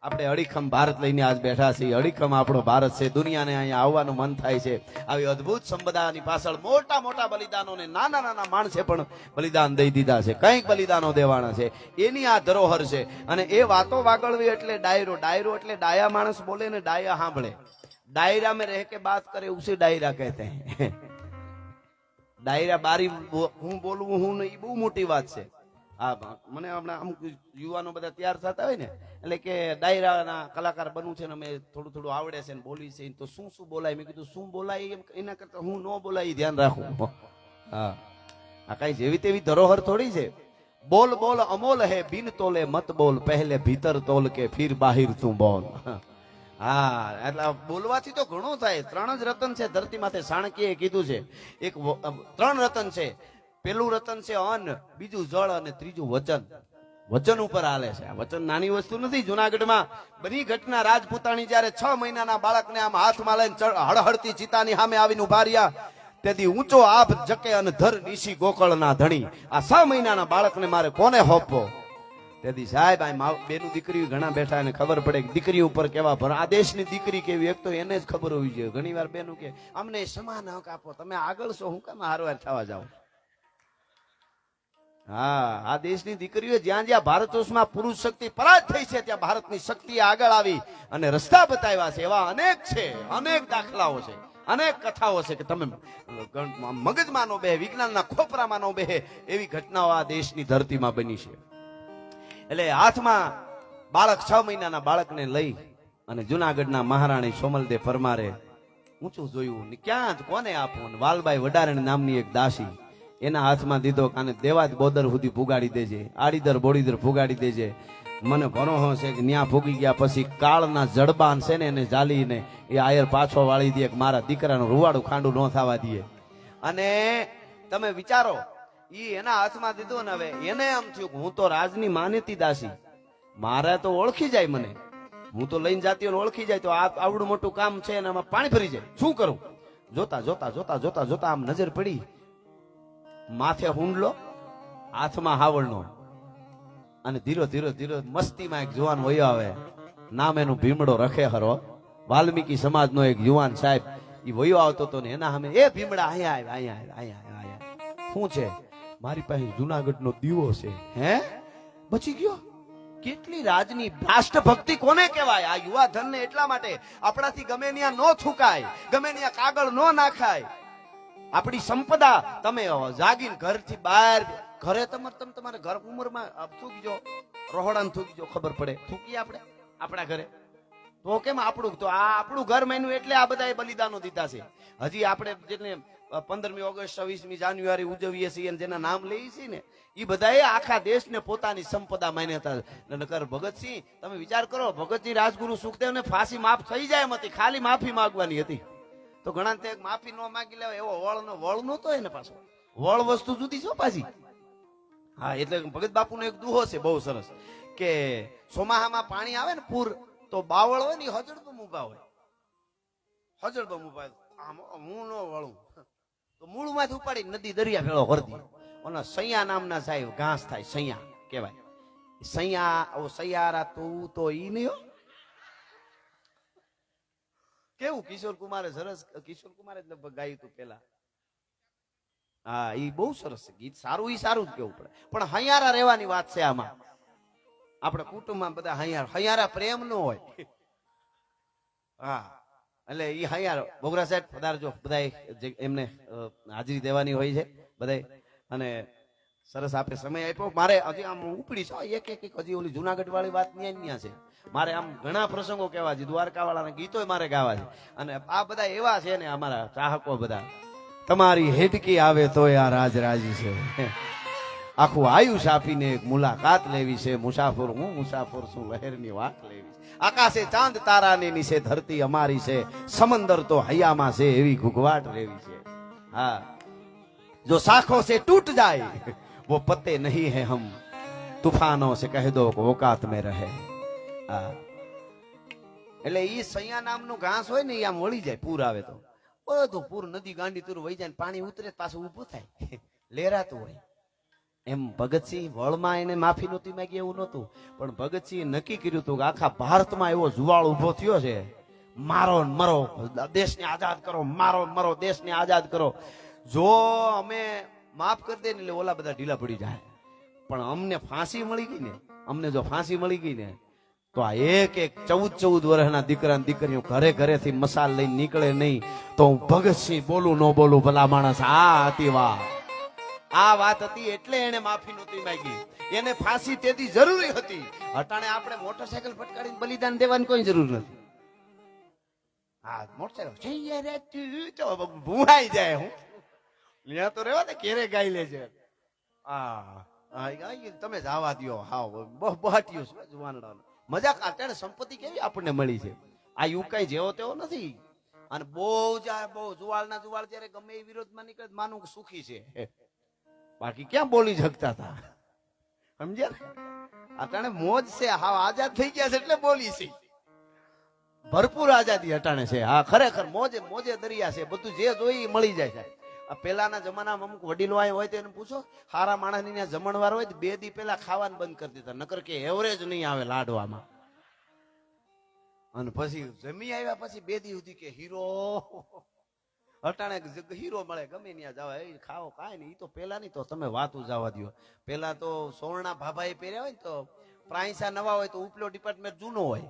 આપણે અડીખમ ભારત લઈને આજ બેઠા છીએ. અડીખમ આપણો ભારત છે. દુનિયાને અહીંયા આવવાનું મન થાય છે. આવી અદ્ભુત સંપદાની પાછળ મોટા મોટા બલિદાનોને નાના નાના માણસે પણ બલિદાન દઈ દીધા છે. કઈક બલિદાનો દેવાના છે. એની આ ધરોહર છે. અને એ વાતો વાગળવી એટલે ડાયરો. ડાયરો એટલે ડાયા માણસ બોલે ને ડાયા સાંભળે. डायरा में रह के बात करे उसे डायरा कहते हैं. डायरा बारी હું બોલું હું નહીં બહુ મોટી વાત છે. હા, મને હમણાં અમુક યુવાનો બધા તૈયાર થતા હોય ને એટલે કે ડાયરાના કલાકાર બનવું છે ને અમે થોડું થોડું આવડે છે ને બોલી છે તો શું શું બોલાય. મેં કીધું શું બોલાય એના કરતા હું ન બોલાય ધ્યાન રાખું. હા, આ કઈ જેવી તેવી ધરોહર થોડી છે. બોલ બોલ અમોલ હે બિન તોલે મત બોલ પહેલે ભીતર તોલ કે ફિર બાહિર તું બોલ. હા, એટલે બોલવાથી તો ઘણું થાય. 3 જ રતન છે ધરતી માથે. ચાણક્યએ કીધું છે એક 3 રતન છે. પેલું રતન છે અન્ન, બીજું જળ અને ત્રીજું વચન. વચન ઉપર હાલે છે. આ વચન નાની વસ્તુ નથી. જુનાગઢમાં બની ઘટના, રાજપૂતાણી જયારે 6 મહિનાના બાળકને આમ હાથમાં લઈને હળહળતી ચિતાની સામે આવીને ઉભા રહ્યા, તેથી ઊંચો આભ જકે અને ધર નિશી ગોકળના ધણી. આ 6 મહિનાના બાળકને મારે કોને હોપવો? તેથી સાહેબ આ બેનું દીકરી ઘણા બેઠા અને ખબર પડે કે દીકરી ઉપર કેવા ભર. આ દેશની દીકરી કેવી, એક તો એને જ ખબર હોવી જોઈએ. ઘણી વાર બેનું કે અમને સમાન હક આપો, તમે આગળ છો, હું કામ હારવાર થવા જાવ? હા, આ દેશની દીકરીઓ જ્યાં જ્યાં ભારત વર્ષમાં પુરુષ શક્તિ પરાજ થઈ છે, ત્યાં ભારતની શક્તિ આગળ આવી અને રસ્તા બતાવ્યા છે. એવા અનેક છે, અનેક દાખલાઓ છે, અનેક કથાઓ છે કે તમે મગજમાં નો બેહે, વિજ્ઞાનના ખોપરામાં નો બેહે એવી ઘટનાઓ આ દેશની ધરતીમાં બની છે. એટલે હાથમાં બાળક 6 મહિનાના બાળકને લઈ અને જુનાગઢના મહારાણી સોમલદેવ પરમારે ઊંચું જોયું ને ક્યાં કોને આપવું. વાલબાઈ વડારણ નામની એક દાસી, એના હાથમાં દીધો. કાને દેવાજ બોદર સુધી પુગાડી દેજે, આડીદર બોડીદર પુગાડી દેજે. મને ભરોસો છે કે ન્યા ફૂગી ગયા પછી કાળના જડબાન છે ને એને જાલીને એ આયર પાછો વાળી દે, મારા દીકરાનું રૂવાડું ખાંડું ન થવા દે. અને તમે વિચારો, ઈ એના હાથમાં દીધું ને હવે એને એમ થયું કે હું તો રાજની માનીતી દાસી, મારે તો ઓળખી જાય, મને હું તો લઈને જાતી ઓળખી જાય તો આ આવડું મોટું કામ છે અને આમાં પાણી ભરી જાય, શું કરું? જોતા જોતા જોતા જોતા જોતા આમ નજર પડી, માથે હુંડલો, હાથમાં હાવળનો, અને ધીરો ધીરો ધીરો મસ્તીમાં એક જુવાન વયો આવે. નામ એનું ભીમડો રખે હરો. વાલ્મીકી સમાજનો એક યુવાન સાહેબ એ વયો આવતો હતો ને એના સામે, એ ભીમડા અહીંયા આવ, અહીંયા આવ, અહીંયા આવ. શું છે? મારી પાસે જુનાગઢનો દીવો છે. હે? બચી ગયો? કેટલી રાજની રાષ્ટ્ર ભક્તિ કોને કહેવાય? આ યુવા ધનને એટલા માટે આપણાથી ગમે ત્યાં નો થૂકાય, ગમે ત્યાં કાગળ નો નાખાય. આપણી સંપદા તમે જાગીને ઘરથી બહાર, ઘરે તમારે ઘર ઉંમરમાં થૂકી જો, રોહડાને થૂકી જો, ખબર પડે થૂકી આપણે આપણા ઘરે તો કેમ આપણું તો આ આપણું ઘર માન્યું એટલે આ બધા બલિદાનો દીધા છે. હજી આપણે જેને 15મી ઓગસ્ટ 26મી જાન્યુઆરી ઉજવીએ છીએ અને જેના નામ લઈએ છીએ ને એ બધાએ આખા દેશને પોતાની સંપદા માન્યા હતા. નકર ભગતસિંહ, તમે વિચાર કરો, ભગતસિંહ રાજગુરુ સુખદેવને ફાંસી માફ થઈ જાય એમ હતી, ખાલી માફી માંગવાની હતી. તો ઘણા તે માફી ન માંગી લેવા એવો વળ નહોતો એને પાછો. વળ વસ્તુ જુદી છો પાછી. હા, એટલે ભગત બાપુનો એક દુહો છે બહુ સરસ કે ચોમાહામાં પાણી આવે ને પૂર, તો બાવળ હોય ને હજળબમ ઉભા હોય, હજળબમ ઉભા. હું ન વળું તો મૂળ માંથી ઉપાડી નદી દરિયા ભેળો કરતી. ઓના સૈયા નામના સાહેબ ઘાસ થાય, સૈયા કહેવાય. સૈયા સૈયારા તું તો ઈ નહીં હો. કેવું કિશોર કુમારે સરસ, કિશોર કુમારે જ લગભગ ગાયું હતું પેલા. હા, ઈ બહુ સરસ છે ગીત. સારું ઈ સારું જ કેવું પડે. પણ હૈયારા રહેવાની વાત છે આમાં. આપણે કુટુંબમાં બધા હૈયારા પ્રેમ નો હોય. હા, એટલે ઈ હૈયારો. બોગરા સાહેબ પધારજો, બધા એમને હાજરી દેવાની હોય છે બધા. અને સરસ આપણે સમય આપ્યો. મારે હજી આમ ઉપડી છે એક એક હજી ઓલી જુનાગઢ વાળી વાત ન્યા છે. મારે આમ ઘણા પ્રસંગો કહેવા છે, દ્વારકા વાળાના ગીતો મારે ગાવા છે. અને આ બધા એવા છે ને અમારા ચાહકો બધા, તમારી હેડકી આવે તો આ રાજરાજી છે. આખું આયુષ આપીને એક મુલાકાત લેવી છે. મુસાફર હું મુસાફર છું, લહેરની વાત લેવી છે. આકાશે ચાંદ તારાની નીચે ધરતી અમારી છે, સમંદર તો હૈયામાં છે એવી ઘૂઘવાટ લેવી છે. હા, જો શાખો से टूट जाए वो पत्ते नहीं है हम, तूफानों से कह दो औकात में रहे. હા, એટલે ઈ સૈયા નામનું ઘાસ હોય ને એ આમ વળી જાય, પૂર આવે તો બધું પૂર નદી ગાંડી તુર વહી જાય, પાણી ઉતરે પાછું ઊભું થાય, લેરાતું હોય. એમ ભગતસિંહ વળમાં એને માફી નહોતી માંગી એવું નહોતું, પણ ભગતસિંહ નક્કી કર્યું હતું કે આખા ભારતમાં એવો જુવાળ ઉભો થયો છે, મારો મરો, દેશને આઝાદ કરો, મારો મરો, દેશને આઝાદ કરો. જો અમે માફ કરી દે ને એટલે ઓલા બધા ઢીલા પડી જાય. પણ અમને ફાંસી મળી ગઈ ને, અમને જો ફાંસી મળી ગઈ ને તો આ એક 14 વર્ષના દીકરા દીકરીઓ ઘરે ઘરેથી મસાલ લઈને નીકળે નહીં. તો હું ભગતસિંહ બોલું ન બોલું ભલા માણસ. આ હતી વાત, આ વાત હતી એટલે એને માફી નહોતી માંગી. એને ફાંસી તેથી જરૂરી હતી. અટાણે આપણે મોટરસાયકલ ફટકારીને બલિદાન દેવાની કોઈ જરૂર નથી. હા, મોટરસાયકલ ભૂહાઈ જાય. હું ત્યાં તો રેવા દે, કેરે ગાઈ લેજે. તમે જવા દો. હા, બહાટ્યું જુવાનડા મજાક. અત્યારે સંપત્તિ કેવી આપણને મળી છે. આ યુગ કઈ જેવો તેવો નથી. અને બહુ જુવાળના જુવાળ જયારે ગમે એ વિરોધમાં નીકળે માનું કે સુખી છે, બાકી ક્યાં બોલી શકતા હતા. સમજ્યા ને? અટાણે મોજ છે, હા આઝાદ થઈ ગયા છે એટલે બોલી છે. ભરપૂર આઝાદી અટાણે છે. હા ખરેખર મોજે મોજે દરિયા છે, બધું જે જોઈ મળી જાય છે. આ પેલાના જમાનામાં અમુક વડીલો આય હોય તો એને પૂછો, હારા માણસની જમણવાર હોય તો 2 દી પેલા ખાવાનું બંધ કરી દીધા, નકર કે એવરેજ નહીં આવે લાડવામાં. અને પછી જમી આવ્યા પછી 2 દી સુધી કે હીરો અટાણે હીરો મળે ગમે ત્યાં જવા એ ખાઓ કાંઈ નહીં. એ તો પેલા ની તો તમે વાતું જવા દો. પેલા તો સોળના ભાભાએ પહેર્યા હોય ને તો પ્રાઈસા નવા હોય તો ઉપલો ડિપાર્ટમેન્ટ જૂનો હોય,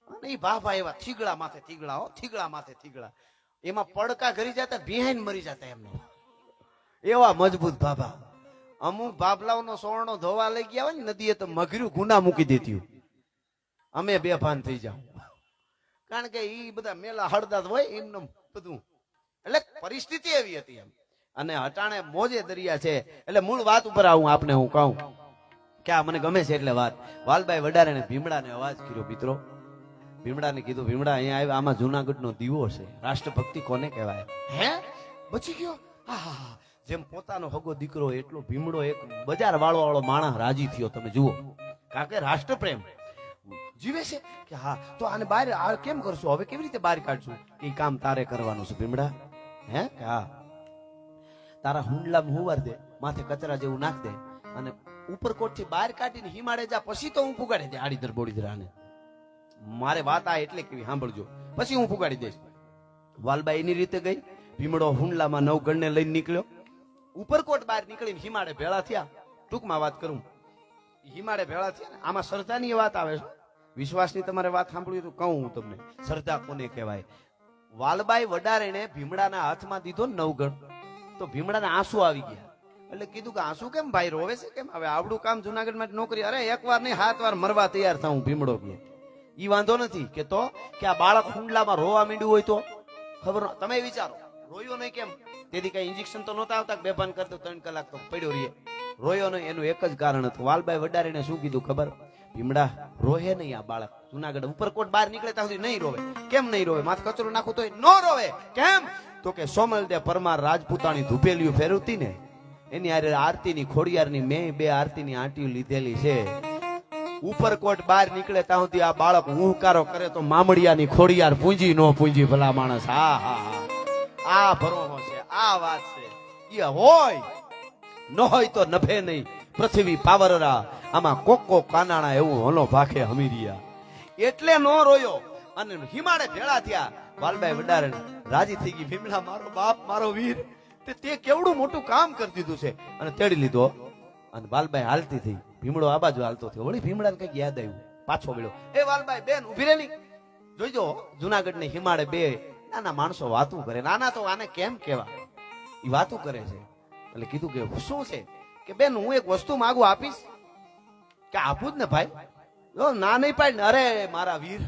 અને એ ભાભા એવા થીગડા માથે થીગડા, થીગડા માથે થીગડા, એમાં પડકા ઘરી જતા બિહાઈન મરી જતા એમને, એવા મજબૂત ભાભા. અમુક ભાભલાઓનો સોળનો ધોવા લઈ ગયા હોય ને નદીએ તો મગર્યું ગુના મૂકી દેતી, અમે બેભાન થઈ જાવ. કારણ કે ઈ બધા મેલા હળદાદ હોય એમનું બધું, એટલે પરિસ્થિતિ એવી હતી એમ. અને હટાણે મોજે દરિયા છે. એટલે મૂળ વાત ઉપર આવું આપને હું કહું કે આ મને ગમે છે એટલે વાત. વાલભાઈ વડારે ભીમડાને અવાજ કર્યો. મિત્રો ભીમડાને કીધું, ભીમડા અહીંયા આવ્યા, આમાં જુનાગઢનો દીવો છે, રાષ્ટ્રભક્તિ કોને કહેવાય? હે બચી ગયો? હા, જેમ પોતાનો હગો દીકરો એટલો ભીમડો એક બજાર વાળો માણસ રાજી થયો. તમે જુઓ, કારણ કે રાષ્ટ્રપ્રેમ જીવે છે કે હા. તો આને બહાર કેમ કરશું, હવે કેવી રીતે બહાર કાઢશું? એ કામ તારે કરવાનું છે ભીમડા. હે હા, તારા હુંડલામાં હુંવાર દે, માથે કચરા જેવું નાખ દે, અને ઉપરકોટ થી બહાર કાઢીને હિમાડે જા, પછી તો હું પુગાડી દે આડીધર બોડીધરાને. મારે વાત આ એટલે કેવી સાંભળજો, પછી હું પુગાડી દઈશ. વાલબાઈ એની રીતે ગઈ. ભીમડો હુંડલામાં નવગણને લઈને નીકળ્યો. ઉપરકોટ બહાર નીકળીને હિમાડે ભેળા થયા. ટૂંકમાં વાત કરું, હિમાડે ભેળા થયા ને આમાં શ્રદ્ધાની વાત આવે છે. વિશ્વાસની તમારે વાત સાંભળવી તો કહું હું તમને, શ્રદ્ધા કોને કહેવાય. વાલબાઈ વડારેને ભીમડાના હાથમાં દીધો નવગણ, તો ભીમડાના આંસુ આવી ગયા. એટલે કીધું કે આંસુ કેમ ભાઈ રોવે છે કેમ? હવે આવડું કામ જુનાગઢમાં નોકરી, અરે 1 વાર નહીં 7 વાર મરવા તૈયાર થાઉં. ભીમડો કે ઈ વાંધો નથી કે તો કે આ બાળક હુંડલામાં રોવા માંડ્યું હોય તો ખબર, તમે વિચારો રોયો નહીં કેમ? તેથી કઈ ઇન્જેક્શન તો નહોતા આવતા, બેભાન કરતો 3 કલાક તો પડ્યો રહીએ. રોયો નહીં એનું એક જ કારણ હતું. વાલબાઈ વડારીને શું કીધું ખબર? ભીમડા રોહે નહીં આ બાળક, જુનાગઢ ઉપરકોટ બહાર નીકળે ત્યાં સુધી નહીં રોવે. કેમ નહીં રોવે? માથે કચરો નાખું તો ન રોવે. કેમ? તો કે સોમલદે પરમાર રાજપૂતાણી ધૂપેલિયું ફેરવતી ને એની આરે આરતીની ખોડિયારની મેં 2 આરતીની આંટીઓ લીધેલી છે. ઉપરકોટ બહાર નીકળે ત્યાં સુધી આ બાળક હુંકારો કરે તો મામડિયાની ખોડિયાર પૂંજી નો પૂંજી ભલા માણસ. હા હા હા, આ ભરોસો છે, આ વાત છે. એ હોય ન હોય તો નભે નહીં પૃથ્વી પાવરરા, આમાં કોકો કાનાણા એવું હલો ભાખે હમીરિયા. એટલે નો રોયો અને હિમાડે ભેળા થયા. વાલબાઈ વડારે રાજી થઈ ગઈ. ભીમડા મારો બાપ, મારો વીર, તે કેવડું મોટું કામ કરી દીધું છે. અને તેડી લીધો. અને વાલબાઈ હાલતી થઈ. ભીમડો આ બાજુ હાલતો થયો. વળી ભીમડાને કઈક યાદ આવ્યું, પાછો વળ્યો. એ વાલબાઈ બેન ઉભી રહેલી, જોઈજો જુનાગઢ ને હિમાડે 2 નાના માણસો વાતું કરે. નાના તો આને કેમ કેવા, ઈ વાતું કરે છે. એટલે કીધું કે શું છે? કે બેન હું એક વસ્તુ માંગુ, આપીશ? કે આપું જ ને ભાઈ. ના નહીં પાડ ને. અરે મારા વીર,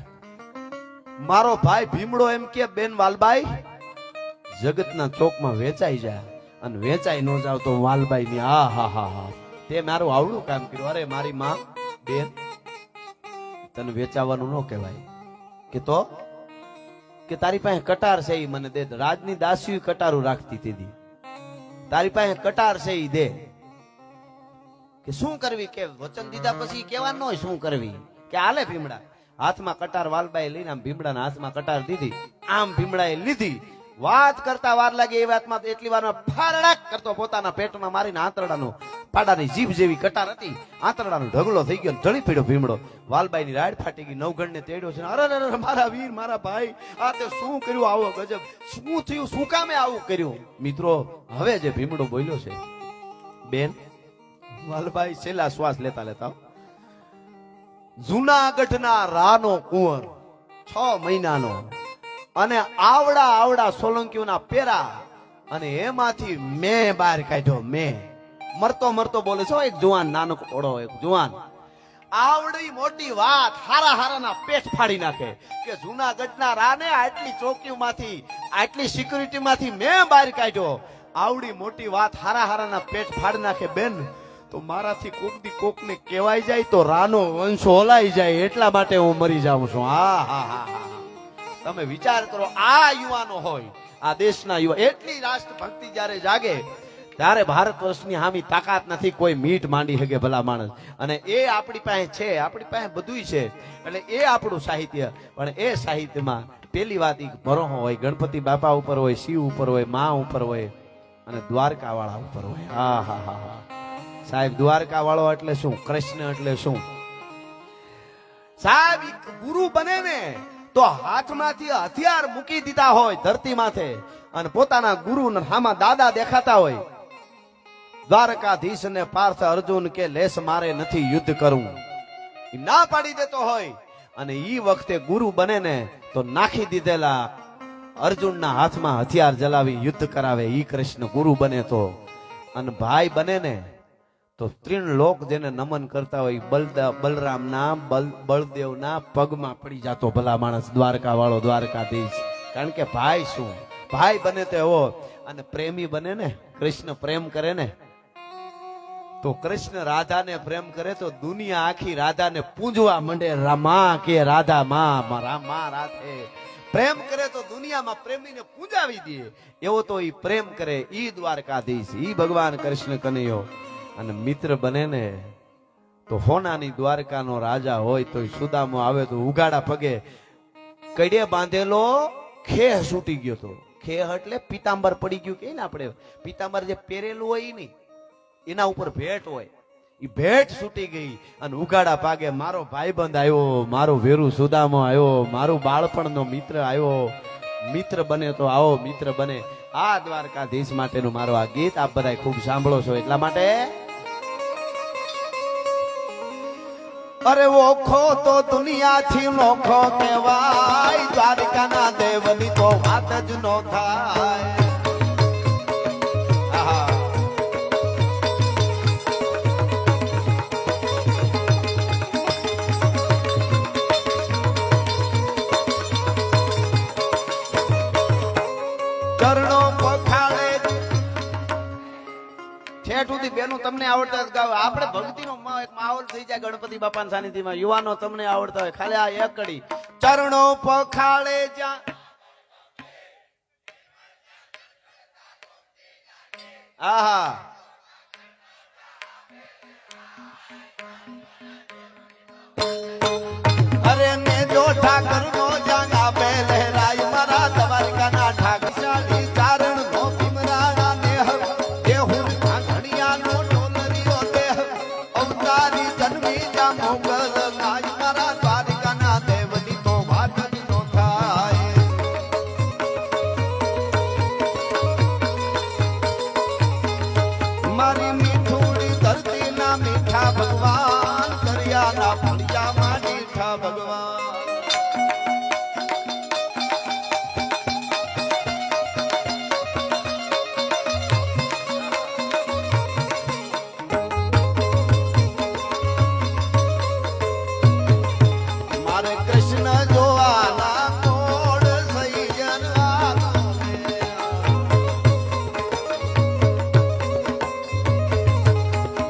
મારો ભાઈ ભીમડો એમ કે બેન વાલબાઈ જગતના ચોકમાં વેચાઈ જાય, અને વેચાઈ ન જાવ તો વાલબાઈ ની આ હા હા હા તે મારું આવડું કામ કર્યું. અરે મારી માં, બેન તને વેચાવાનું ન કહેવાય. કે તો કે તારી પાસે કટાર છે ઈ મને દે. રાજની દાસીઓ કટારું રાખતી હતી, તારી પાસે કટાર છે ઈ દે. કે શું કરવી? કે વચન દીધા પછી કેવાનું હોય શું કરવી? કે હાલે ભીમડા. હાથમાં કટાર વાલબાઈ લઈને આમ ભીમડાના હાથમાં કટાર દીધી. આમ ભીમડાએ લીધી. વાત કરતા વાર લાગે એ વાતમાં એટલી વારમાં ફારડાક કરતો પોતાના પેટમાં મારીને આંતરડાનો પાડાની જીભ જેવી કટાર હતી, આંતરડાનો ઢગલો થઈ ગયો, ઢળી પડ્યો ભીમડો. વાલબાઈની રાડ ફાટી ગઈ. નવગણને તેડ્યો છે. અરે અરે મારા વીર, મારા ભાઈ, આ તે શું કર્યું? આવો ગજબ શું થયું? શું કામે આવું કર્યું? મિત્રો હવે જે ભીમડો બોલ્યો છે, બેન વાલબાઈ છેલ્લા શ્વાસ લેતા લેતા, જુનાગઢના રાનો કુંવર 6 મહિનાનો, અને આવડા સોલંકીઓના પેરા, અને એમાંથી મેં બહાર કાઢ્યો. મેં મરતો મરતો બોલે છે એક જુવાન, નાનો ઓળો એક જુવાન. આવડી મોટી વાત હારા હારાના પેટ ફાડી નાખે કે જુનાગઢના રાને આટલી ચોકીઓમાંથી, આટલી સિક્યુરિટીમાંથી મેં બહાર કાઢ્યો. આવડી મોટી વાત હારા હારાના પેટ ફાડી નાખે. બેન તો મારાથી કોકથી કોકને કહેવાય જાય તો રાનો વંશ ઓલાઈ જાય, એટલા માટે હું મરી જાઉં છું. હા હા હા હા, તમે વિચાર કરો, આ યુવાનો હોય, આ દેશના યુવા, એટલી રાષ્ટ્રભક્તિ જ્યારે જાગે ત્યારે ભારત વર્ષની હામી તાકાત નથી કોઈ મીઠ માંડી શકે ભલા માણસ. અને એ આપણી પાસે છે, આપણી પાસે બધુંય છે, એટલે એ આપણું સાહિત્ય. પણ એ સાહિત્યમાં પેલી વાત ભરોહો હોય, ગણપતિ બાપા ઉપર હોય, શિવ ઉપર હોય, મા ઉપર હોય અને દ્વારકા વાળા ઉપર હોય. હા હા હા હા સાહેબ, દ્વારકા વાળો એટલે શું, કૃષ્ણ એટલે શું સાહેબ? ગુરુ બને ને તો હાથમાંથી હથિયાર મૂકી દીધા હોય ધરતી માથે, અને પોતાના ગુરુ હામાં દાદા દેખાતા હોય. દ્વારકાધીશ ને પાર્થ અર્જુન કે લેસ મારે નથી યુદ્ધ કરવું, ના પાડી દેતો હોય. અને ઈ વખતે ગુરુ બને ને તો નાખી દીધેલા અર્જુનના હાથમાં હથિયાર જલાવી યુદ્ધ કરાવે. ઈ કૃષ્ણ ગુરુ બને તો. અને ભાઈ બને ને તો ત્રણ લોક જેને નમન કરતા હોય, બલરામના બળદેવના પગમાં પડી જાતો ભલા માણસ દ્વારકા વાળો, દ્વારકાધીશ. કારણ કે ભાઈ શું, ભાઈ બને તો એવો. અને પ્રેમી બને ને, કૃષ્ણ પ્રેમ કરે ને તો કૃષ્ણ રાધાને પ્રેમ કરે તો દુનિયા આખી રાધાને પૂજવા માંડે. રામા કે રાધા માં રાધે પ્રેમ કરે તો દુનિયામાં પ્રેમીને પૂજાવી દે. એવો તો ઈ પ્રેમ કરે, ઈ દ્વારકાધીશ, ઈ ભગવાન કૃષ્ણ કનૈયો. અને મિત્ર બને ને તો હોનાની દ્વારકાનો રાજા હોય તો સુદામો આવે તો ઉગાડા પગે કડે બાંધેલો ખેહ છૂટી ગયો તો. ખેહ એટલે પીતાંબર પડી ગયું કે ને, આપણે પીતાંબર જે પહેરેલું હોય ઈ નહીં, એના ઉપર ભેટ હોય, ઈ ભેટ છૂટી ગઈ. અને ઉગાડા પાગે મારો ભાઈબંધ આવ્યો, મારો વેરુ સુદામો આવ્યો, મારું બાળપણનો મિત્ર આવ્યો. મિત્ર બને તો આવો મિત્ર બને. આ દ્વારકાધીશ માટેનું મારું આ ગીત આપ બધા ખૂબ સાંભળો છો એટલા માટે. અરે ઓખો તો દુનિયાથી નોખો કહેવાય, દ્વારકાના દેવની તો વાત જ નો થાય. ચરણો પખાળે ઠેઠ સુધી બેનું તમને આવડતા ગાવ. આપણે ભક્તિનો એક માહોલ થઈ જાય ગણપતિ બાપાના સાનિધ્યમાં. યુવાનો તમને આવડતા હોય, ખાલી આ એક કડી ચરણો પખાળે જ્યાં. આહા અરે ને જો ઠાકર નો જાગા બે લહેરાય મારા દ્વારકાના ઠાકર ચારણ નો ભીમરાણા દેહ દેહુર ઘડિયા નો ડોલરીઓ દેહ અવતારી જન્મી જા મોગલ ગાય મારા દ્વારકાના દેવની તો વાત જ નો થાય. મારી મીઠુડી ધરતી ના મીઠા ભગવાન, દરિયાના ફળિયામાં મીઠા ભગવાન. મારે કૃષ્ણ જોવાના કોડ થઈ જનવાનો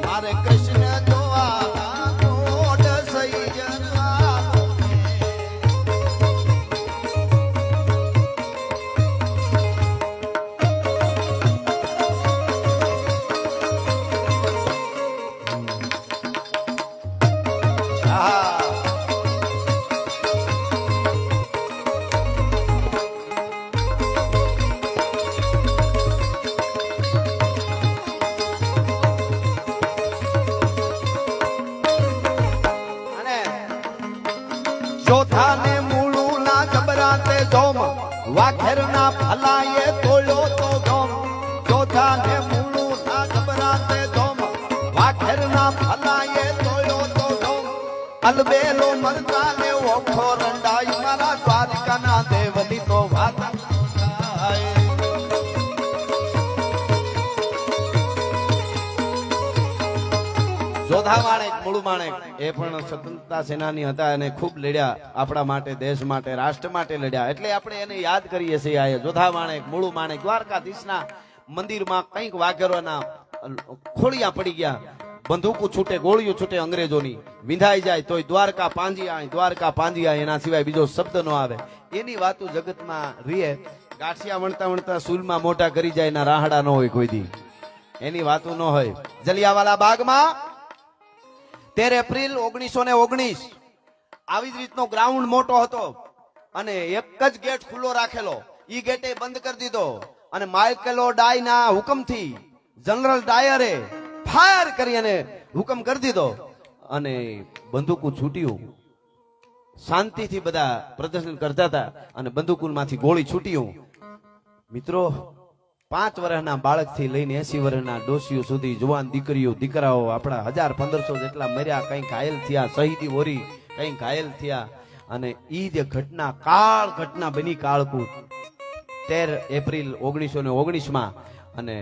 મારે કૃષ્ણ જોવાના કોડ થઈ જનવાનો. ચોથાને મૂળું ના જબરાતે જોમ, વાખેર ના ફલાયે તોડ્યો તો જોમ. ચોથાને મૂળું ના જબરાતે જોમ, વાખેર ના ફલાયે તોડ્યો તો જોમ. અલબેલો મરતા ને ઓખો રંડાઈ મારા દ્વારકાના દેવની તો વાત થાય. જોધા માણેક, મૂળ માણેક એ પણ સ્વતંત્રતા સેનાની હતા અને ખૂબ લડ્યા આપણા માટે, દેશ માટે, રાષ્ટ્ર માટે લડ્યા. એટલે આપણે એને યાદ કરીએ છીએ. આ જોધા માણેક, મૂળ માણેક દ્વારકાધીશના મંદિરમાં કંઈક વાઘેરોના ખોળિયા પડી ગયા. બંદૂકો છૂટે, ગોળીઓ છૂટે અંગ્રેજોની, વિંધાઈ જાય તોય દ્વારકા પાંજી આય, દ્વારકા પાંજી આય, એના સિવાય બીજો શબ્દ ન આવે. એની વાતો જગતમાં રીએ. ગાંઠિયા વણતા વણતા સુલમાં મોટા કરી જાય, એના રાહડા ન હોય કોઈ દી, એની વાતો ન હોય. જલિયાવાલા બાગમાં 13 એપ્રિલ 1919 આવી જ રીતનો ગ્રાઉન્ડ મોટો હતો અને એક જ ગેટ ખુલ્લો રાખેલો. ઈ ગેટે બંધ કરી દીધો અને માઇકેલો ડાયના હુકમથી જનરલ ડાયરે ફાયર કરી અને હુકમ કરી દીધો અને બંદૂકો છૂટ્યું. શાંતિથી બધા પ્રદર્શન કરતા હતા અને બંદૂકોમાંથી ગોળી છૂટ્યું. મિત્રો, 5 વર્ષના બાળકથી લઈને 80 વર્ષના ડોશીઓ સુધી, જુવાન દીકરીઓ દીકરાઓ આપણા 1000-1500 જેટલા મર્યા, કંઈ ઘાયલ થયા, શહીદી ઓરી, કંઈ ઘાયલ થયા. અને ઈ જે ઘટના ઘટના બની કાળકૂટ 13 એપ્રિલ 1919 અને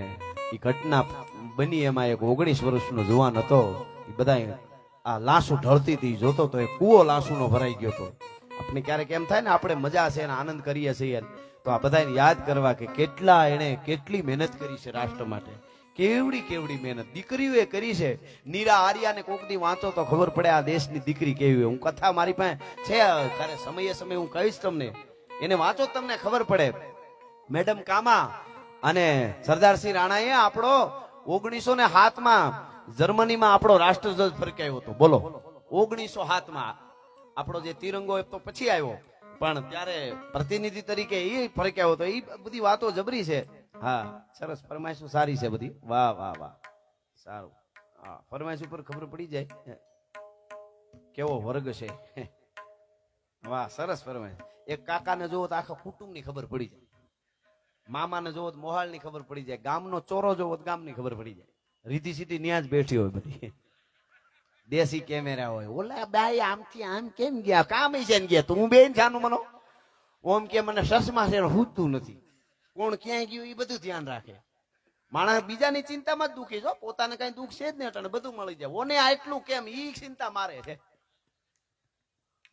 એ ઘટના બની એમાં એક 19 વર્ષનો જુવાન હતો. એ બધા આ લાશો ઢળતી હતી જોતો તો એ કૂવો લાશુનો ભરાઈ ગયો હતો. આપણે ક્યારેક એમ થાય ને આપણે મજા છે ને આનંદ કરીએ છીએ, તો આ બધાને યાદ કરવા કે કેટલા એને કેટલી મહેનત કરી છે રાષ્ટ્ર માટે. કેવડી મહેનત દીકરીઓએ કરી છે. નીરા આર્યાને કોકની વાંચો તો ખબર પડે આ દેશની દીકરી કેવી. હું કથા મારી પાસે છે, ત્યારે સમયે હું કહીશ તમને, એને વાંચો તમને ખબર પડે. મેડમ કામા અને સરદારસિંહ રાણાએ આપણો 1907માં જર્મનીમાં આપણો રાષ્ટ્રધ્વજ ફરકાવ્યો હતો. બોલો, 1907માં આપણો જે તિરંગો એ તો પછી આવ્યો, પણ ત્યારે પ્રતિનિધિ તરીકે એ ફરકાવ્યો હતો. એ બધી વાતો જબરી છે. હા, સરસ. ફરમાઈશ સારી છે બધી. વાહ વાહ વાહ, સારું. હા, ફરમાઈશ ઉપર ખબર પડી જાય કેવો વર્ગ છે. વાહ, સરસ ફરમાઈશ. એક કાકાને જોવો તો આખા કુટુંબની ખબર પડી જાય, મામાને જોવો તો મોહાળની ખબર પડી જાય, ગામનો ચોરો જોવો તો ગામની ખબર પડી જાય. રીધી સીધી ન્યા જ બેઠી હોય બધી, દેશી કેમેરા હોય. ઓલા બાઈ આમથી આમ કેમ ગયા, કામ છે ને ગયા, તું બેન છાનું મનો ઓમ કે મને સસમા છે હુજતું નથી, કોણ ક્યાંય ગયું એ બધું ધ્યાન રાખે. માણસ બીજાની ચિંતામાં જ દુખી છો, પોતાને કઈ દુઃખ છે જ નહીં, એટલે બધું મળી જાય. ઓને આટલું કેમ ઈ ચિંતા મારે છે.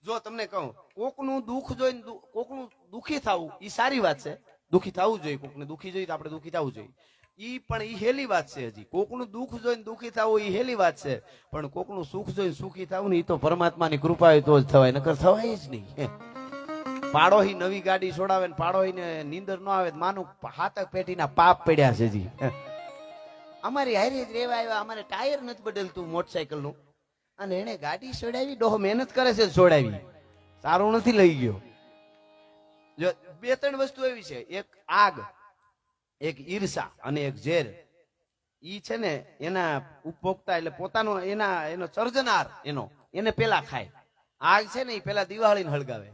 જો તમને કહું, કોકનું દુઃખ જોઈને કોકનું દુઃખી થવું એ સારી વાત છે. દુઃખી થવું જોઈએ, કોકને દુઃખી જોઈએ તો આપણે દુઃખી થવું જોઈએ. ઈ પણ ઈ હેલી વાત છે. હજી કોકનું દુઃખ જોઈને દુઃખી થવું એ હેલી વાત છે, પણ કોકનું સુખ જોઈને સુખી થવું ને એ તો પરમાત્માની કૃપા હોય તો જ થવાય, નકર થવાય જ નહીં. પાડોહી નવી ગાડી છોડાવે ને પાડોહીને નીંદર ન આવે, માનું 7 પેઢીના પાપ પડ્યા છે. જી અમારી હારી જ રેવા આવ્યા, અમારે ટાયર નથી બદલતું મોટરસાયકલ નું, અને એને ગાડી છોડાવી, ડોહો મહેનત કરે છે છોડાવી, સારું નથી લઈ ગયો. જો 2-3 વસ્તુ એવી છે, એક આગ, એક ઈર્ષા અને એક ઝેર. ઈ છે ને એના ઉપભોક્તા એટલે પોતાનો એનો સર્જનાર એને પેલા ખાય. આગ છે ને એ પેલા દિવાળીને હળગાવે,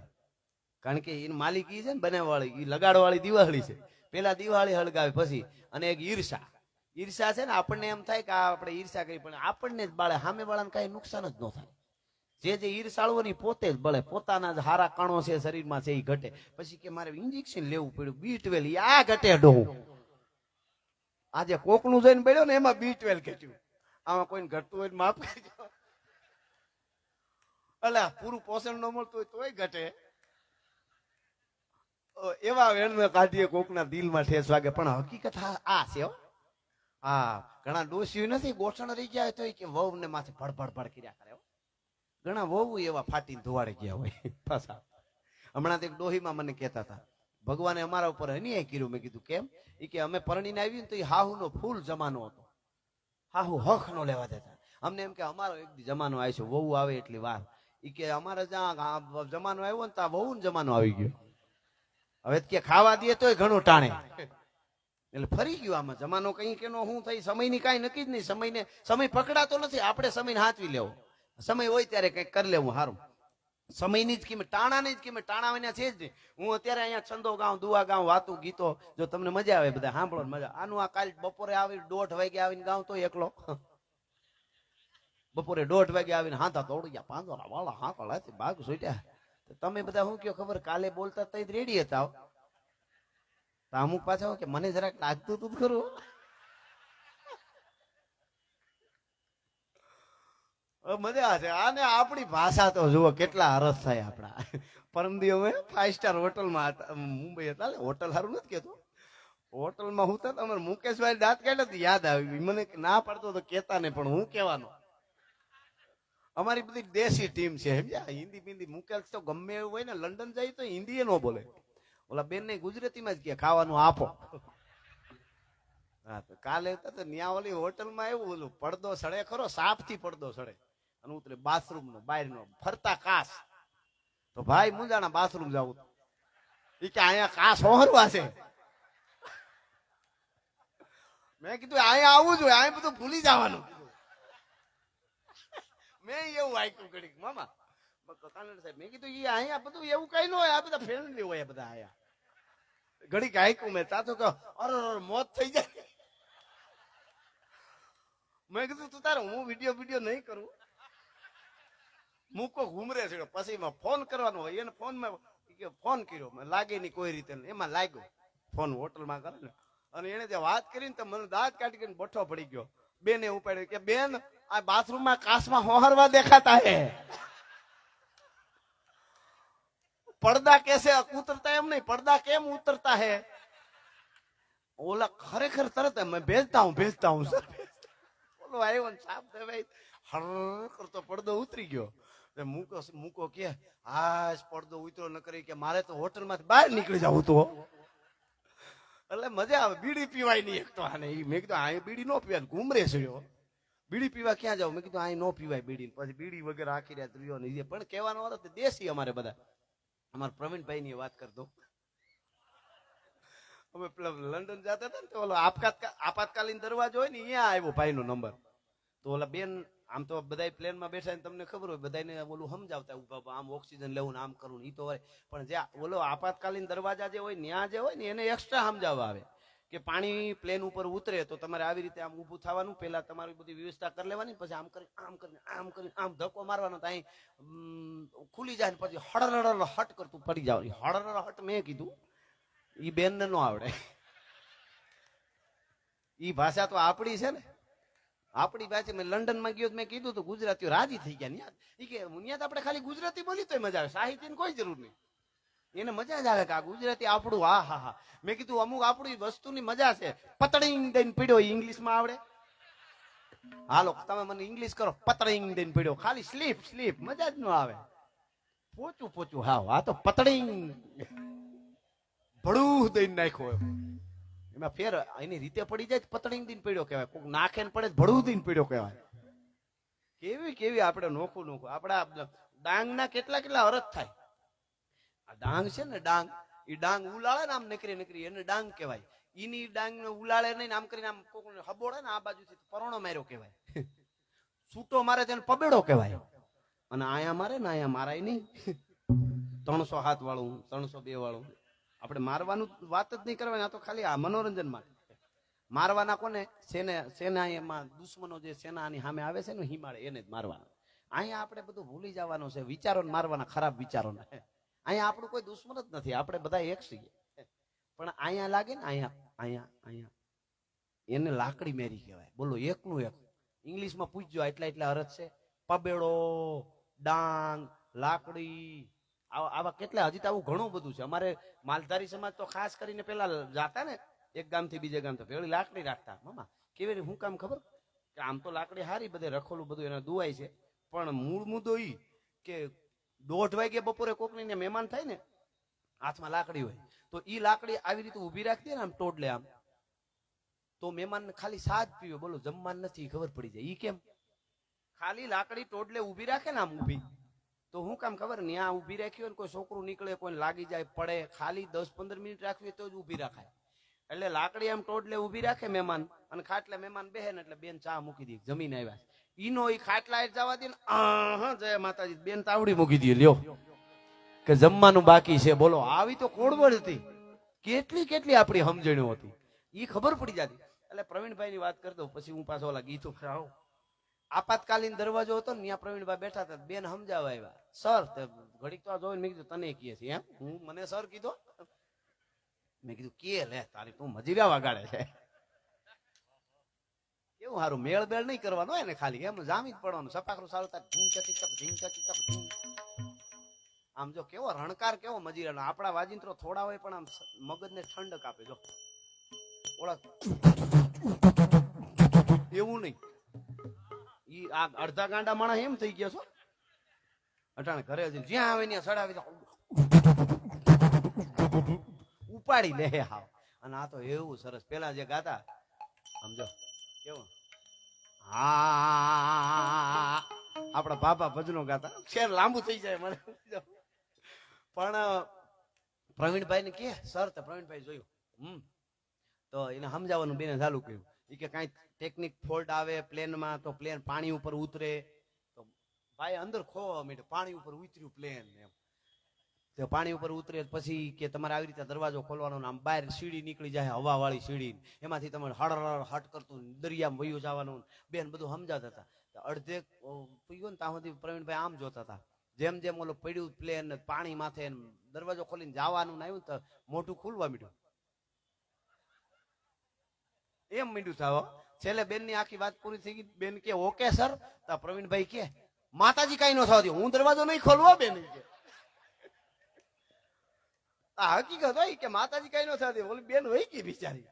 કારણ કે એની માલિક ઈ છે ને બનાવવાળી, ઈ લગાડવાળી દિવાળી છે. પેલા દિવાળી હળગાવે પછી. અને એક ઈર્ષા છે ને, આપણને એમ થાય કે આપણે ઈર્ષા કરી, પણ આપણને જ બાળે, સામે વાળાને કઈ નુકસાન જ ન થાય. જે ઈર્ષાળુઓ ની પોતે જ બળે, પોતાના જ હારા કણો છે શરીરમાં છે એ ઘટે. પછી કે મારે ઇન્જેક્શન લેવું પડ્યું, B12 આ ઘટે ડોહું. આજે કોકનું જોઈને પડ્યો ને એમાં B12 ઘટ્યું, આમાં કોઈને ઘટતું હોય માફ કરજો. અલા, પૂરું પોષણ ન મળતું હોય તોય ઘટે. એવા વેણ કાઢીએ કોકના દિલમાં ઠેસ વાગે. પણ હકીકત આ છે. હા, ઘણા ડોશીઓ નથી ગોઠણ રહી ગયા તો કે વહુ ને માથે ભડભડ કર્યા કરે. ઘણા વહુ એવા ફાટીને ધોવાડે ગયા હોય પાછા. હમણાં તો એક ડોહીમાં મને કહેતા હતા, ભગવાને અમારા ઉપર અન્યાય કર્યું. મેં કીધું કેમ? એ કે અમે પરણીને આવ્યું ને તો એ હાહુ નો ફૂલ જમાનો હતો, હાહુ હક નો લેવા દેતા. અમને એમ કે અમારો એક જમાનો આવી છે, વહુ આવે એટલી વાર. એ કે અમારે જ્યાં જમાનો આવ્યો ને ત્યાં વહુ જમાનો આવી ગયો. હવે કે ખાવા દે તોય ઘણું ટાણે, એટલે ફરી ગયું આમાં જમાનો. કઈ કેનો શું થઈ, સમયની કઈ નક્કી જ નહીં. સમય પકડાતો નથી, આપણે સમયને હાથવી લેવો. સમય હોય ત્યારે કઈક કરી લેવું સારું. સમયની જ કિંમત, ટાણાની જ કિંમત, ટાણા વિના છે જ નહીં. હું અત્યારે અહીંયા છંદો ગાઉં, દુઆ ગાઉં, વાતું ગીતો, જો તમને મજા આવે બધા સાંભળો મજા. આનું આ કાલ બપોરે આવી 1:30 વાગે આવીને ગાઉં તો એકલો, બપોરે 1:30 વાગે આવીને હાથા તોડ્યા, પાંદોરા વાળા હાથા બાગ સોટ્યા. તમે બધા શું કયો ખબર, કાલે બોલતા તઈ રેડી હતા, અમુક પાછા કે મને જરાક લાગતું તું ખરું. મજા છે આને. આપણી ભાષા તો જુઓ કેટલા અરસ થાય આપણા. પરમદી અમે 5 સ્ટાર હોટલમાં હતા, મુંબઈ હતા. હોટલ સારું નથી કેતો, હોટલમાં હું તો તમારે મુકેશભાઈ દાંત કાઢ્યો તો યાદ આવ્યું મને ના પડતો તો કેતા નહીં પણ હું કેવાનો અમારી બધી દેશી ટીમ છે સમજ્યા હિન્દી બિંદી મુકેશ તો ગમે એવું હોય ને લંડન જાય તો હિન્દી નો બોલે ઓલા બેન ને ગુજરાતીમાં જ કે ખાવાનું આપો હા તો કાલે તો ન્યા ઓલી હોટલમાં એવું ઓલું પડદો સડે ખરો સાપ થી પડદો સડે અને ઉતરે બાથરૂમ નો બહાર નો ફરતા કાસ તો ભાઈ મુંજાણા બાથરૂમ જવું એ કે અહીંયા કાસ ઓહરવા છે મેં કીધું અહીંયા આવવું જોઈએ અહીંયા બધું ભૂલી જવાનું મેં એવું આયકું ઘડીક મામા સાહેબ મેં કીધું એ અહીંયા બધું એવું કઈ ન હોય આ બધા ફ્રેન્ડલી હોય બધા અહીંયા ઘડીક આયકું મેં તાતો કહો અરે મોત થઈ જાય મેં કીધું તું તારે હું વિડીયો નહીં કરું મૂકો ઘૂમરે છે પછી ફોન કરવાનો હોય એને ફોન કર્યો લાગે નહીં કોઈ રીતે એમાં લાગ્યો ફોન હોટલમાં કરે ને અને એને જે વાત કરીને તો મને દાંત કાઢી કરીને બઠો પડી ગયો બેને ઉપાડ્યો કે બેન આ બાથરૂમમાં કાચમાં હોહરવા દેખાતા હે પડદા कैसे उतरता है एम नहीं पर्दा केम उतरता है ओला खरेखर तरत है मैं भेजता हूँ सर बोलो आयो साहब दे भाई हर करतो પડદો ઉતરી ગયો મૂકો કે આજ પડદો ઉતરો ન કરી કે મારે તો હોટલ માંથી બહાર નીકળી જવું તો એટલે મજા આવે બીડી પીવાય નહીં એક તો આને મેં કીધું આ બીડી નો પીવાય ઘૂમરે છે બીડી પીવા ક્યાં જાવ મેં કીધું આ નો પીવાય બીડી પછી બીડી વગર આખી રાત રહ્યો ને પણ કહેવાનો હતો દેશી અમારે બધા અમારા પ્રવીણભાઈ ની વાત કરતો અમે પેલા લંડન જતા હતા ને તો ઓલો આપાતકાલીન દરવાજો હોય ને અહીંયા આવ્યો ભાઈ નો નંબર તો ઓલા બેન આમ તો બધા પ્લેન માં બેઠા તમને ખબર હોય બધાને ઓલું સમજાવતા ઉભા આમ ઓક્સિજન લેવું ને આમ કરવું ઈ તો હોય પણ જે ઓલો આપાતકાલીન દરવાજા જે હોય ત્યાં જે હોય ને એને એક્સ્ટ્રા સમજાવવા આવે કે પાણી પ્લેન ઉપર ઉતરે તો તમારે આવી રીતે આમ ઊભું થવાનું પેલા તમારી બધી વ્યવસ્થા કરી લેવાની પછી આમ કરીને આમ ધક્કો મારવાનો તો અહીં ખુલી જાય ને પછી હળરળ હટ કરતું પડી જાવ હળરળ હટ મેં કીધું ઈ બેન ને નો આવડે ઈ ભાષા તો આપડી છે ને આપડી ભાષા મેં લંડન માં ગયો મેં કીધું તો ગુજરાતીઓ રાજી થઈ ગયા ઈ કે ત્યાં તો આપણે ખાલી ગુજરાતી બોલી તો મજા આવે સાહિત્યની કોઈ જરૂર નહીં એને મજા જ આવે કે આ ગુજરાતી આપણું હા હા હા મેં કીધું અમુક આપણી વસ્તુની મજા છે પતડીંગ દઈને પીડ્યો ઇંગ્લિશ માં આવડે હાલો તમે મને ઇંગ્લિશ કરો પતડીંગ દઈને પીડ્યો ખાલી સ્લીપ મજા જ ન આવે પોચું હા આ તો પતડીંગ ભડું દઈને નાખ્યો એમાં ફેર એની રીતે પડી જાય પતડીંગ દઈને પીડ્યો કહેવાય કોક નાખે ને પડે ભડું દઈને પીડ્યો કહેવાય કેવી આપણે નોખું આપડા ડાંગ ના કેટલા અરથ થાય ડાંગ છે ને ડાંગ એ ડાંગ ઉલાળે ને આમ નકરી એને ડાંગ કહેવાય ઈની ડાંગ ને ઉલાળે નહીં આમ કરીને આમ કોક હબોડે ને આ બાજુથી પરોણો માર્યો કહેવાય છૂટો મારે તેને પબેડો કહેવાય અને આયા મારે ને આયા મારાય નહીં 307 વાળું 302 વાળું આપણે મારવાનું વાત જ નહીં કરવાની આ તો ખાલી આ મનોરંજન માટે મારવાના કોને સેના એમાં દુશ્મનો જે સેનાની સામે આવે છે ને હિમાળે એને જ મારવાના અહીંયા આપણે બધું ભૂલી જવાનું છે વિચારો મારવાના ખરાબ વિચારો અહીંયા આપણું કોઈ દુશ્મન જ નથી આપણે બધા એક છીએ પણ અહીંયા લાગે ને અહીંયા એને લાકડી મેરી કહેવાય બોલો એકનું એક ઇંગ્લિશમાં પૂછજો એટલા અરથ છે પબેડો ડાંગ લાકડી આવા કેટલા હજી તો આવું ઘણું બધું છે અમારે માલધારી સમાજ તો ખાસ કરીને પેલા જાતા ને એક ગામ થી બીજે ગામ તો પેલી લાકડી રાખતા મામા કેવી રીતે હું કામ ખબર કે આમ તો લાકડી હારી બધે રખોલું બધું એને દુવાય છે પણ મૂળ મુદ્દો ઈ કે 1:30 વાગે બપોરે કોકની ને મહેમાન થાય ને હાથમાં લાકડી હોય તો ઈ લાકડી આવી રીતે ઉભી રાખી દે ને આમ ટોડલે આમ તો મહેમાન ખાલી સાજ પીવે બોલો જમવાનું નથી ખબર પડી જાય ઈ કેમ ખાલી લાકડી ટોડલે ઉભી રાખે ને આમ ઉભી તો હું કામ ખબર ને ત્યાં ઉભી રાખી હોય કોઈ છોકરું નીકળે કોઈ લાગી જાય પડે ખાલી 10-15 મિનિટ રાખવી તો જ ઉભી રાખાય એટલે લાકડી આમ ટોડલે ઉભી રાખે મહેમાન અને ખાટલે મહેમાન બેહે ને એટલે બેન ચા મૂકી દે જમીન આવ્યા ઈનો ઈ ખાટલા જવા દે ને જય માતાજી બેન તાવડી મૂકી દે લ્યો કે જમવાનું બાકી છે બોલો આવી તો કોડવડ હતી કેટલી આપણી સમજણો હતી ઈ ખબર પડી જતી એટલે પ્રવીણભાઈ ની વાત કરતો પછી હું પાછો ઓલા ગીતો આપાતકાલીન દરવાજો હતો ને ત્યાં પ્રવીણભાઈ બેઠા હતા બેન સમજાવવા આવ્યા સર ઘડીક તો જોઈને મેં કીધું તને કીએ છે એમ હું મને સર કીધો મેં કીધું કે લે તારી તું મજીરા વગાડે છે કેવું સારું મેળ બેળ નહીં કરવાનો હોય ને ખાલી એમ જામી જ પડવાનું સપાકરું સારું આમ જો કેવો રણકાર કેવો મજીરાનો આપણા વાજિંત્રો થોડા હોય પણ આમ મગજને ઠંડક આપે જો ઓલા એવું નહીં, ઈ આ અડધા ગાંડા માણસ એમ થઈ ગયા છો અટાણે ઘરે જઈને જ્યાં આવે ત્યાં સડાવી દે, ઉપાડી લે હાવ. અને આ તો એવું સરસ પેલા જે ગાતા સમજો કેવું, હા આપડા બાપા ભજનો ગાતા, શેર લાંબુ થઈ જાય મને. પણ પ્રવીણભાઈ ને કે સર તો પ્રવીણભાઈ જોયું તો એને સમજાવવાનું બેને ચાલુ કર્યું. એ કે કઈ ટેકનિક ફોલ્ટ આવે પ્લેનમાં તો પ્લેન પાણી ઉપર ઉતરે, તો ભાઈ અંદર ખોવા માંડ્યું, પાણી ઉપર ઉતર્યું પ્લેન એમ. તો પાણી ઉપર ઉતરે પછી કે તમારે આવી રીતે દરવાજો ખોલવાનો, આમ બહાર સીડી નીકળી જાય હવા વાળી સીડી, એમાંથી તમારે હડ હટ કરતું દરિયામાં વયું જવાનું. બેન બધું સમજાતા હતા. અડધે પીયો ને ત્યાં સુધી પ્રવીણભાઈ આમ જોતા હતા. જેમ જેમ ઓલો પડ્યું પ્લેન પાણી માથે દરવાજો ખોલીને જવાનું આવ્યું તો મોટું ખુલવા માંડ્યું, એમ મીંડું થાવ. છેલ્લે બેન ની આખી વાત પૂરી થઈ ગઈ. બેન કે ઓકે સર. તો પ્રવીણભાઈ કે માતાજી કઈ નો થવા દો, હું દરવાજો નહીં ખોલવા બેન કે. આ હકીકત હોય કે માતાજી કઈ નો થવા દે. ઓલી બેન હોય કે બિચારી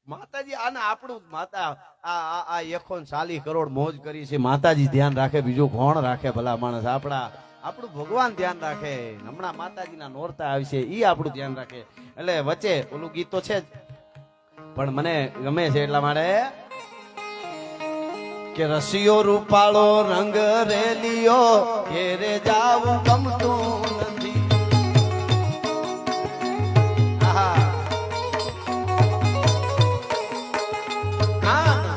માતાજી આને આપણું માતા આ 140 કરોડ મોજ કરી છે. માતાજી ધ્યાન રાખે, બીજું કોણ રાખે ભલા માણસ? આપણું ભગવાન ધ્યાન રાખે. હમણાં માતાજીના નોરતા આવશે, ઈ આપણું ધ્યાન રાખે. એટલે વચ્ચે ઓલું ગીત તો છે જ, પણ મને ગમે છે એટલા માટે કે રસિયો રૂપાળો રંગ રેલિયો ઘેરે જાવું ગમતું નથી.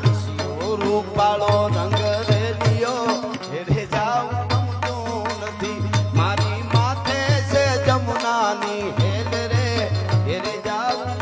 રસિયો રૂપાળો રંગ રેલિયો ઘેરે જાવું ગમતું નથી. મારી માથે છે જમુનાની હેલ રે ઘેરે જાવું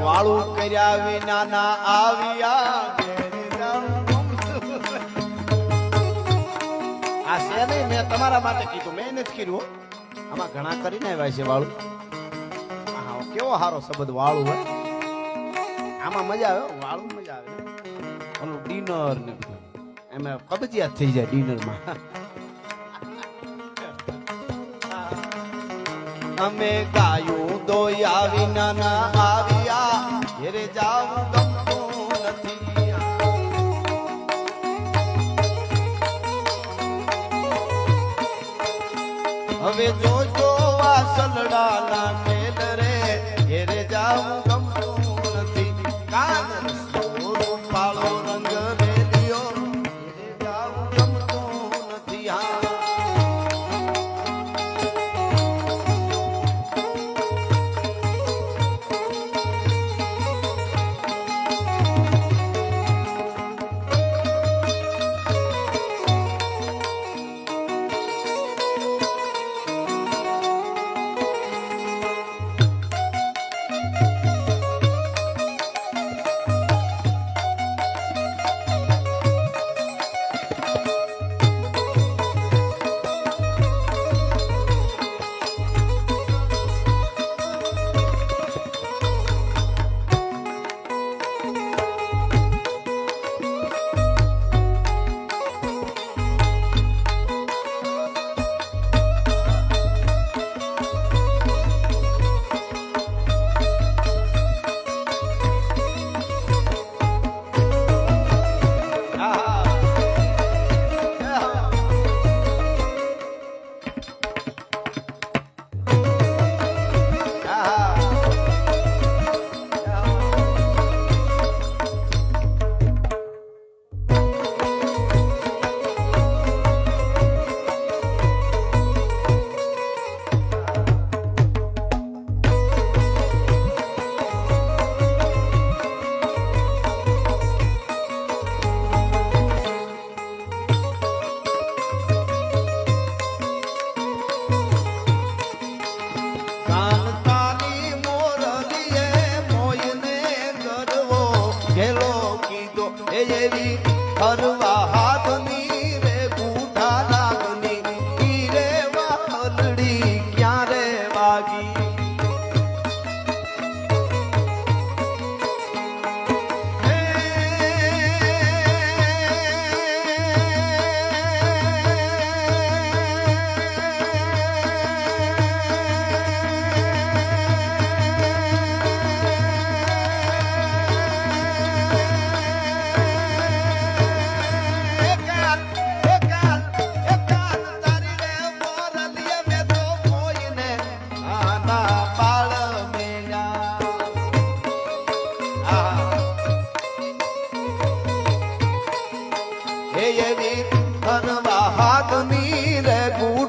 વાળું કર્યા વિના ના આવ્યા. આ છે નહીં, મેં તમારા માટે કીધું, મેં નથી કર્યું. આમાં ઘણા કરીને આવ્યા છે વાળું. હા કેવો સારો શબ્દ વાળું હોય, આમાં મજા આવે. વાળું મજા આવે. ઓલું ડિનર ને એમાં કબજિયાત થઈ જાય ડિનરમાં. અમે ગાયું દોયા વિના ના આવ્યા ઘેરે જાવું ગમતું નથી. હવે જોજો વાસલડા ના ખેલ રે ઘેરે જાવું ગમતું નથી. કાન રૂપાળો રંગ રેલિયો ઘેરે જાવું ગમતું નથી. હરવા હાથની રે ગુઠા નાગની ઈ રે વાલડી ક્યાં રે વાગી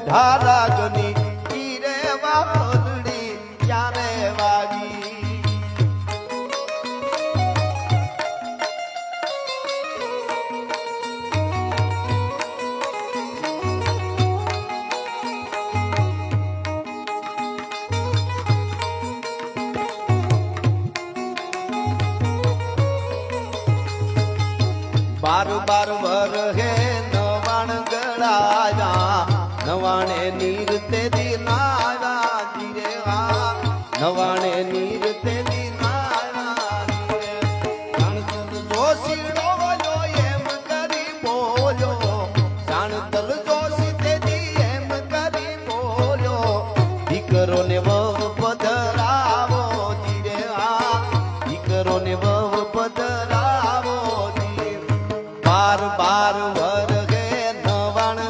રાગની ઈ રે વાલડી ક્યારે વાગી બાર બાર વર હે નવાણ ગળાયા નવાણે નીર તે દિનારા જીરે હા નવાણે નીર તે દિનારા જીરે જાણતલ જોશી ડોલો એમ કરી બોલ્યો જાણતલ જોશી તે દી એમ કરી બોલ્યો દીકરો ને વહુ પધરાવો જીરે હા દીકરો ને વહુ પધરાવો જીરે બાર બાર વર ગે નવાણ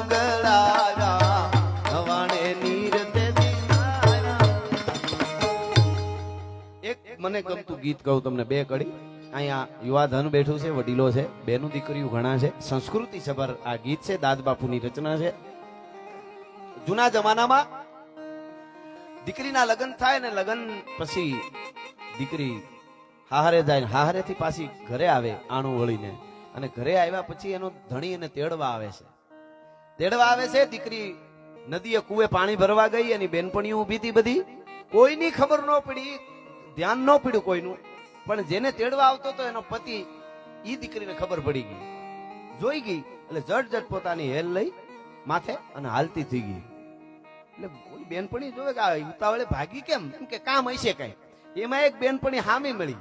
મને ગમતું ગીત કહું તમને બે કડી અહીંયા યુવા ધન બેઠું છે વડીલો છે બેનું દીકરીઓ ઘણા છે સંસ્કૃતિ સભર આ ગીત છે દાદ બાપુની રચના છે જૂના જમાનામાં દીકરીના લગ્ન થાય ને લગ્ન પછી દીકરી હાહરે જાય હાહરેથી પાછી ઘરે આવે આણું વળીને અને ઘરે આવ્યા પછી એનો ધણી એને તેડવા આવે છે દીકરી નદીએ કુએ પાણી ભરવા ગઈ એની બેનપણીઓ ઊભી હતી બધી કોઈની ખબર ન પડી ધ્યાન ન પડ્યું કોઈનું પણ જેને તેડવા આવતો હતો એનો પતિ ઈ દીકરીને ખબર પડી ગઈ જોઈ ગઈ એટલે જટ પોતાની હેલ લઈ માથે અને હાલતી થઈ ગઈ એટલે બેનપણી જોવે કે આ ઉતાવળે ભાગી કેમ કે કામ હશે કઈ એમાં એક બેનપણી હામી મળી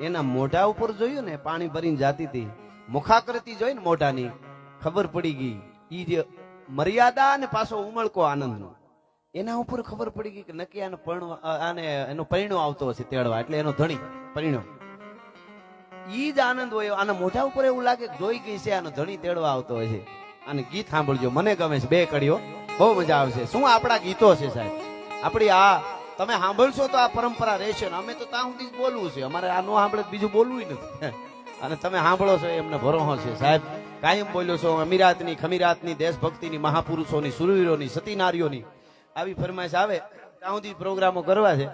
એના મોઢા ઉપર જોયું ને પાણી ભરીને જાતી હતી મુખાકૃતિ જોઈને મોઢાની ખબર પડી ગઈ ઈ જે મર્યાદા અને પાછો ઉમળકો આનંદનો એના ઉપર ખબર પડી ગઈ કે નક્કી આને એનો પરિણો આવતો હશે તેડવા એટલે એનો ધણી પરિણો ઈ જ આનંદ હોય આના મોઢા ઉપર એવું લાગે જોઈ ગઈ છે આનો ધણી તેડવા આવતો હોય છે અને ગીત સાંભળજો મને ગમે છે બે કડીઓ બહુ મજા આવશે શું આપણા ગીતો છે સાહેબ આપણી આ તમે સાંભળશો તો આ પરંપરા રહેશે ને અમે તો ત્યાં સુધી જ બોલવું છે અમારે આ નો સાંભળે બીજું બોલવું નથી અને તમે સાંભળો છો એમને ભરોસો છે સાહેબ કાયમ બોલ્યો છો અમીરાતની ખમીરાતની દેશભક્તિની મહાપુરુષોની સુરવીરોની સતી નારીઓની આવી ફરમાઈશ આવે ત્યાં સુધી પ્રોગ્રામો કરવા છે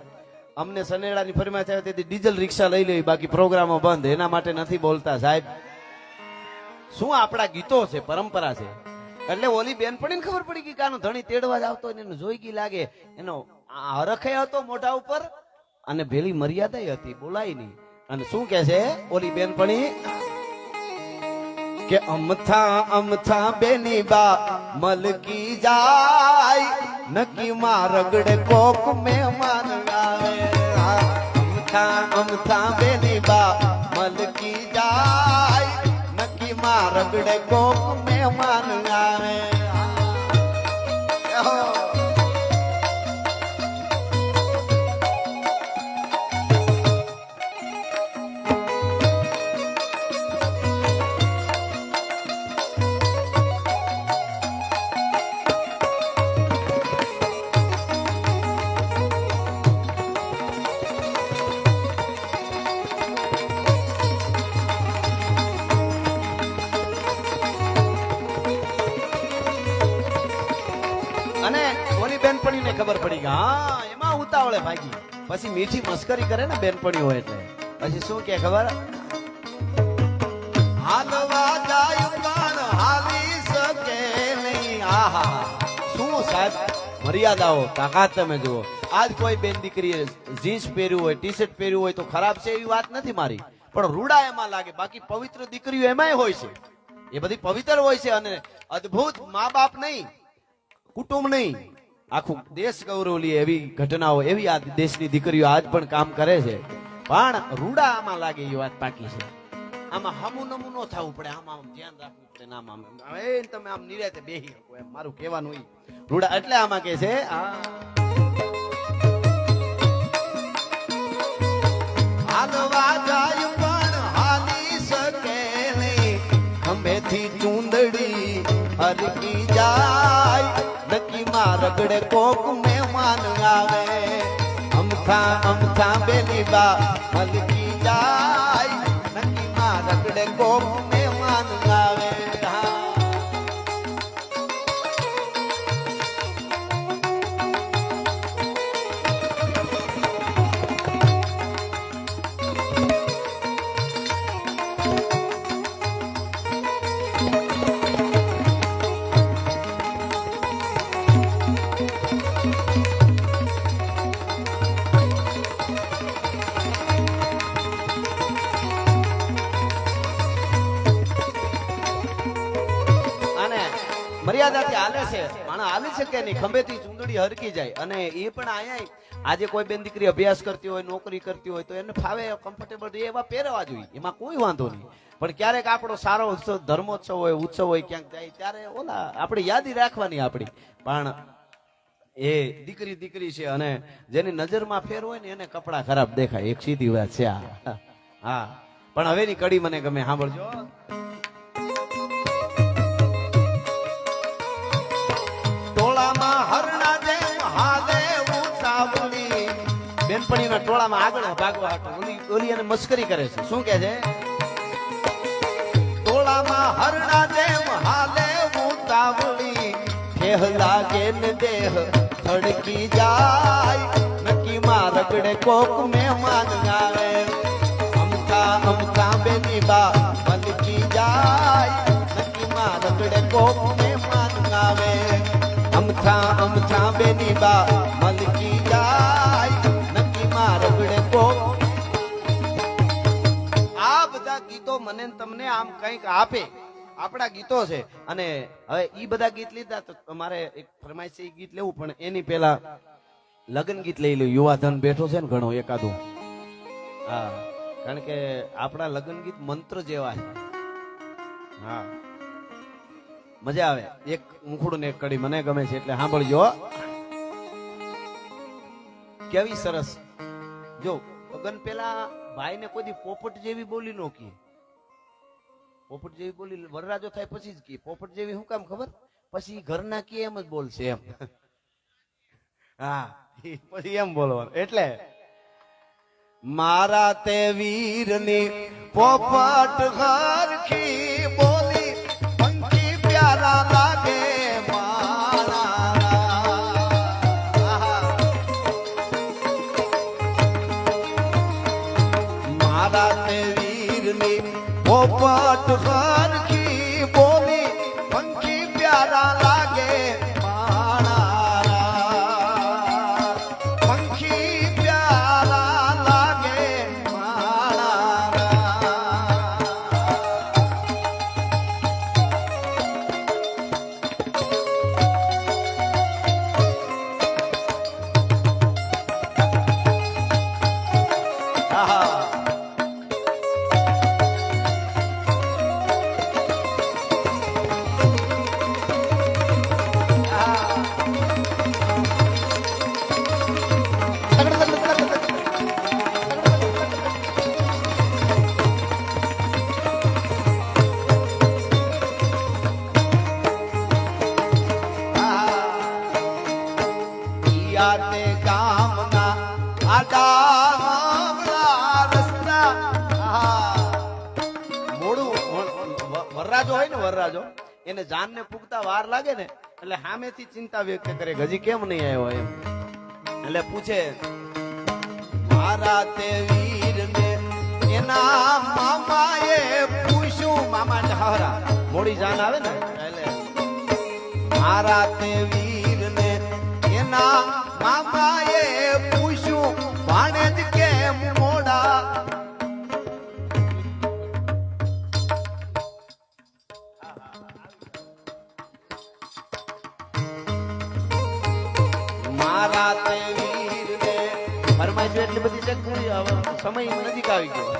અમને સનેડાની ફરમાઈશ આવે તેથી ડીઝલ રિક્ષા લઈ લેવી બાકી પ્રોગ્રામો બંધ એના માટે નથી બોલતા સાહેબ શું આપણા ગીતો છે પરંપરા છે એટલે ઓલી બેનપણીને ખબર પડી ગઈ કે આનો ધણી તેડવા જ આવતો એને જોઈ ગઈ લાગે એનો હરખે હતો મોઢા ઉપર અને ભેલી મર્યાદા હતી બોલાય નહીં અને શું કે છે ઓલી બેનપણી કે અમથા બેની બા મલકી જાય નકી માં રગડે કોક મહેમાન આવે અમથા બેની બા મલકી જાય નકી માં રગડે કોક મહેમાન આવે અને ઓલી બેનપણીને ખબર પડી કે હા એમાં ઉતાવળે ભાગી પછી મીઠી મસ્કરી કરે ને બેનપણી હોય એટલે પછી શું કે ખબર હાલવા જાય પણ હાલી શકે નહીં આહા શું સાહેબ મર્યાદાઓ તાકાત તમે જુઓ આજ કોઈ બેન દીકરીએ જીન્સ પહેર્યું હોય ટી શર્ટ પહેર્યું હોય તો ખરાબ છે એવી વાત નથી મારી પણ રૂડા એમાં લાગે બાકી પવિત્ર દીકરીઓ એમાંય હોય છે એ બધી પવિત્ર હોય છે અને અદ્ભુત મા બાપ નહીં, કુટુંબ નહીં, આખું દેશ ગૌરવ લે એવી ઘટનાઓ, એવી આ દેશની દીકરીઓ આજ પણ કામ કરે છે. પણ રૂડા આમાં લાગે એ વાત પાકી છે. આમાં હમું નમું ન થવું પડે, આમાં ધ્યાન રાખવું પડે. આમાં તમે આમ નિરાતે બેહી શકો એમ મારું કહેવાનું ઈ. રૂડા એટલે આમાં કે છે હાલવા જાય પણ હાલી શકે નહીં, ખંભેથી ચૂંદડી હરકી જાય, નકી માં રગડે કોક મહેમાન આવે, અમથા અમથા બેની બા હલકી જાય, નકી માં રગડે કોક મહેમાન આવે. મર્યાદાથી હાલે છે, માણસ હાલી શકે નહીં, ખંભેથી ચૂંદડી હરકી જાય. અને એ પણ અહીંયા આજે કોઈ બેન દીકરી અભ્યાસ કરતી હોય, નોકરી કરતી હોય તો એને ફાવે કમ્ફર્ટેબલ એવા પહેરવા જોઈએ, એમાં કોઈ વાંધો નહીં. પણ ક્યારેક આપણો સારો ઉત્સવ, ધર્મોત્સવ હોય, ઉત્સવ હોય, ક્યાંક જાય ત્યારે ઓલા આપણે યાદી રાખવાની આપણી. પણ એ દીકરી દીકરી છે અને જેની નજરમાં ફેર હોય ને એને કપડા ખરાબ દેખાય, એક સીધી વાત છે. હા, પણ હવેની કડી મને ગમે, સાંભળજો. બેનપણીના ટોળામાં આગળ ભાગવા હાટું ઓલી એને મસ્કરી કરે છે. શું કે છે? ટોળામાં હરણા જેમ હાલે ઉતાવળી, ઠેહ લાગે ને દેહ ધડકી જાય, નકી માં રગડે કોક મહેમાન આવે, અમથા અમથા બેની બા મલકી જાય, નકી માં રગડે કોક મહેમાન આવે, અમથા અમથા બેની બા મલકી જાય, આ બધા ગીતો મને તમને આમ કંઈક આપે, આપણા ગીતો છે. અને હવે ઈ બધા ગીત લીધા તો તમારે એક ફરમાઈશ છે, ગીત લેવું, પણ એની પેલા લગ્ન ગીત લઈ લો. યુવાધન બેઠો છે ને ઘણો એકાદું. હા, કારણ કે આપણા લગ્ન ગીત મંત્ર જેવા છે. હા, મજા આવે. એક ઊંખડું ને એક કડી મને ગમે છે એટલે સાંભળજો. કેવી સરસ. જો લગન પેલા ભાઈ ને કોઈ પોપટ જેવી બોલી નો કી, પોપટ જેવી બોલી વરરાજો થાય પછી જ કી. પોપટ જેવી શું કામ ખબર? પછી ઘરના કી એમ જ બોલશે એમ. હા, પછી એમ બોલવાનું. એટલે મારા તે વીરની પોપટ હરખી બોલી, પંખી પ્યારા લાગે પોપટ હરખી બોલી, પંખી પ્યારા લાગે માણારા, પંખી પ્યારા લાગે માણારા. વરરાજો હોય ને, વરરાજો એને જાન ને પૂગતા વાર લાગે ને એટલે સામેથી ચિંતા વ્યક્ત કરે, હજી કેમ નહીં આવ્યો એમ. એટલે પૂછે મારા તે વીર ને એના મામાએ પૂછ્યું. મામા જહારા મોડી જાન આવે ને એટલે મારા તે વીર ને એના મામાએ પૂછ્યું, ભાણેજ કેમ મોડા. એટલી બધી છે કે હવે સમય નજીક આવી ગયો.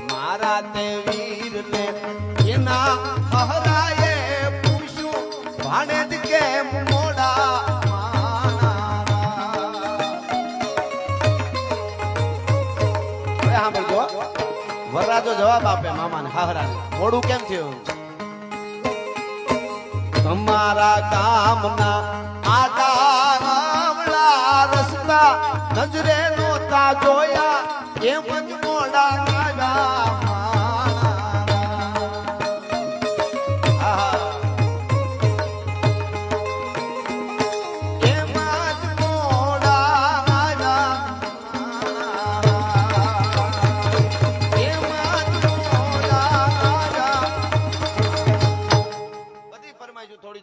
મારા તે વીર ને એના હરાએ પૂછ્યું ભાણેજ કેમ મોડા સાંભળજો. વરરાજો જવાબ આપે મામાને હાહરા મોડું કેમ થયું? તમારા ગામના આડા રસ્તા નજરે નોતા જોયા એમ જ મોડા લાગ્યા.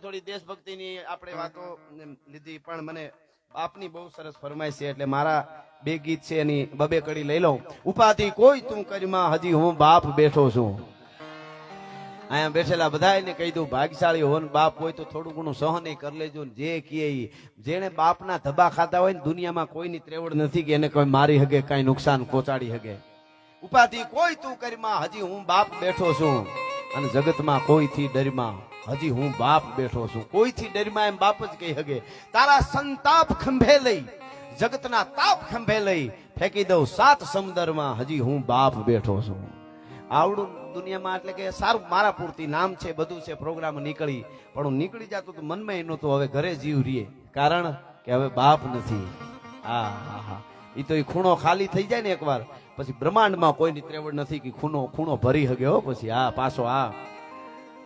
થોડી દેશભક્તિની આપણે વાતો લીધી પણ મને બાપની બહુ સરસ ફરમાઈશ છે એટલે મારા બે ગીત છે એની બબે કડી લઈ લઉં. ઉપાધિ કોઈ તું કરીમાં હજી હું બાપ બેઠો છું. અહીંયા બેઠેલા બધાને કહી દઉં ભાગ્યશાળી હો ને બાપ હોય તો થોડું ઘણું સહન કરી લેજો. જે કીએ જેને બાપના ધબા ખાતા હોય ને દુનિયામાં કોઈની ત્રેવડ નથી કે એને કોઈ મારી હગે કઈ નુકસાન પહોંચાડી હગે. ઉપાધિ કોઈ તું કરીમાં હજી હું બાપ બેઠો છું અને જગતમાં કોઈથી ડરમાં હજી હું બાપ બેઠો છું. કોઈથી ડરમાં એમ બાપ જ કહી હગે. તારા સંતાપ ખંભે લઈ જગતના તાપ ખંભે લઈ ફેંકી દઉં 7 સમુદ્રમાં હજી હું બાપ બેઠો છું. આવડું દુનિયામાં એટલે કે સારું મારા પૂરતી નામ છે બધું છે પ્રોગ્રામ નીકળી પણ હું નીકળી જતો તો મનમાં એનું તો હવે ઘરે જીવ રીએ કારણ કે હવે બાપ નથી. હા હા હા એ તો એ ખૂણો ખાલી થઈ જાય ને એકવાર પછી બ્રહ્માંડમાં કોઈની ત્રેવડ નથી કે ખૂણો ભરી હગે હો પછી. હા પાછો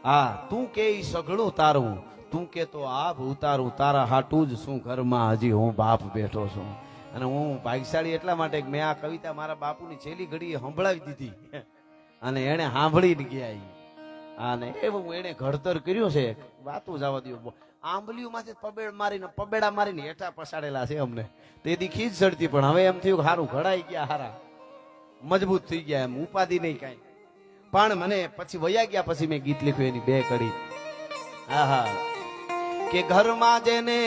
હા તું કે સઘળું તારું તું કે તો આપ ઉતારું તારા હાટું જ શું ઘરમાં હજી હું બાપ બેઠો છું. અને હું ભાગ્યશાળી એટલા માટે મેં આ કવિતા મારા બાપુની છેલ્લી ઘડીએ સંભળાવી દીધી અને એને સાંભળી ગયા અને એવું એને ઘડતર કર્યું છે. વાતું જવા દો આંબલીઓમાંથી પબેડા મારીને હેઠા પસાડેલા છે અમને તેથી ખીજ ચડતી પણ હવે એમ થયું સારું ઘડાઈ ગયા હારા મજબૂત થઈ ગયા એમ ઉપાધિ નહીં કાંઈ. પણ મને પછી વયા ગયા પછી મેં ગીત લખ્યું એની બે કડી. આહા કે ઘરમાં જેને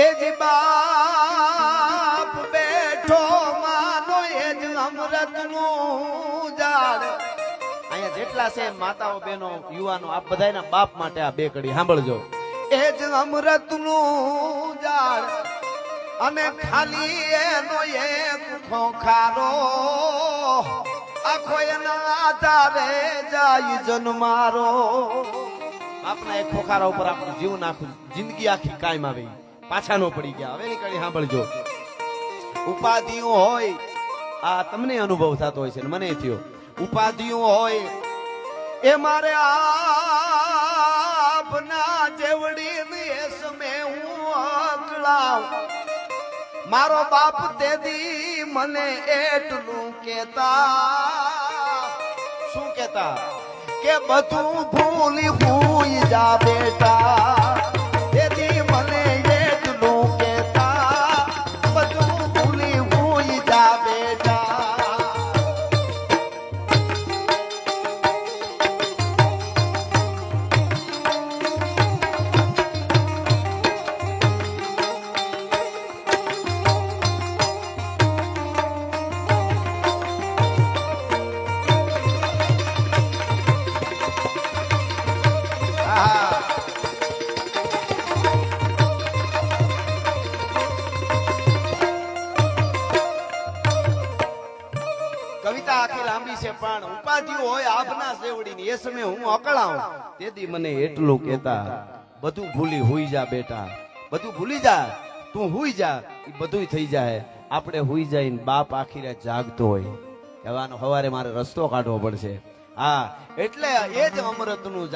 એ જ બાપ બેઠો માનો એ જ અમૃતનું ઝાડ. અહીંયા જેટલા છે માતાઓ બહેનો યુવાનો આપ બધાના બાપ માટે આ બે કડી સાંભળજો. એ જ અમૃતનું ઝાડ અને ખાલી એનો એક ખોખારો આખો એના આધારે જાય જન્મારો. આપના એક ખોખારા ઉપર આપણું જીવ નાખું જિંદગી આખી કાયમ આવે પાછા નો પડી ગયા. હવે નીકળી સાંભળજો. ઉપાધિઓ હોય આ તમને અનુભવ થતો હોય છે ને મને થયો. ઉપાધિઓ હોય એ મારે આપના જેવડી એ સમય હું અકળાવ. મારો બાપ તેદી મને એટલું કેતા શું કેતા કે બધું ભૂલી હુઈ જા બેટા. તેદી મને એટલું કેતા બધું ભૂલી હુઈ જા બેટા. કવિતા આખી લાંબી છે પણ ઉપાધિ હોય આપના સેવડીની એ સમય હું અકળાઉં તેથી મને એટલું કહેતા બધું ભૂલી હુઈ જા બેટા. બધું ભૂલી જા તું હુઈ જા એ બધું થઈ જાય. આપણે હુઈ જઈને બાપ આખી રાત જાગતો હોય કહેવાનો સવારે મારે રસ્તો કાઢવો પડશે. હા એટલે એ જ અમૃતનું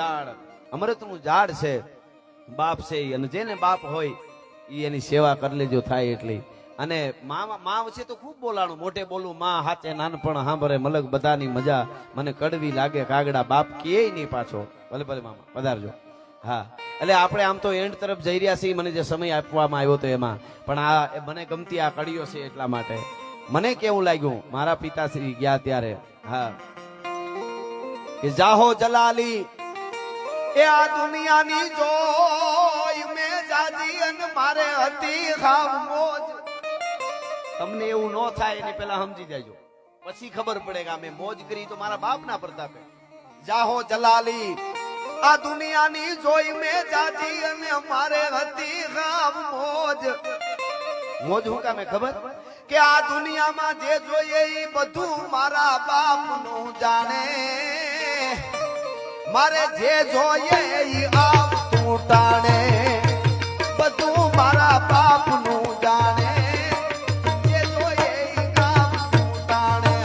ઝાડ છે બાપ છે. અને જેને બાપ હોય એ એની સેવા કરી લેજો થાય એટલી. અને માં છે તો ખૂબ બોલાણું મોઢે બોલું માં હાથે નાનપણ સાંભળે મલક બધાની મજા મને કડવી લાગે કાગડા બાપ કે નહીં પાછો. ભલે ભલે મામા પધારજો. હા એટલે આપણે આમ તો એન્ડ તરફ જઈ રહ્યા છીએ મને જે સમય આપવામાં આવ્યો તો એમાં પણ આ મને ગમતી આ કડીઓ છે એટલા માટે મને કેવું લાગ્યું મારા પિતાશ્રી ગયા ત્યારે. હા કે જાહો જલાલી એ આ દુનિયાની જોઈ મેં જાજી અને મારે હતી ખાવ મોજ. તમને એવું ન થાય એની પહેલા સમજી જાજો, પછી ખબર પડે કે અમે મોજ કરી તો મારા બાપના પ્રતાપે. જાહો જલાલી આ દુનિયાની જોઈ મેં જાજી અને મારે હતી ખાવ મોજ. મોજ હું કામે ખબર કે આ દુનિયામાં જે જોઈએ એ બધું મારા બાપનું જાણે. મારે જે જોઈએ એ આવતું ટાણે, બધું મારા બાપનું જાણે. જે જોઈએ એ આવતું ટાણે.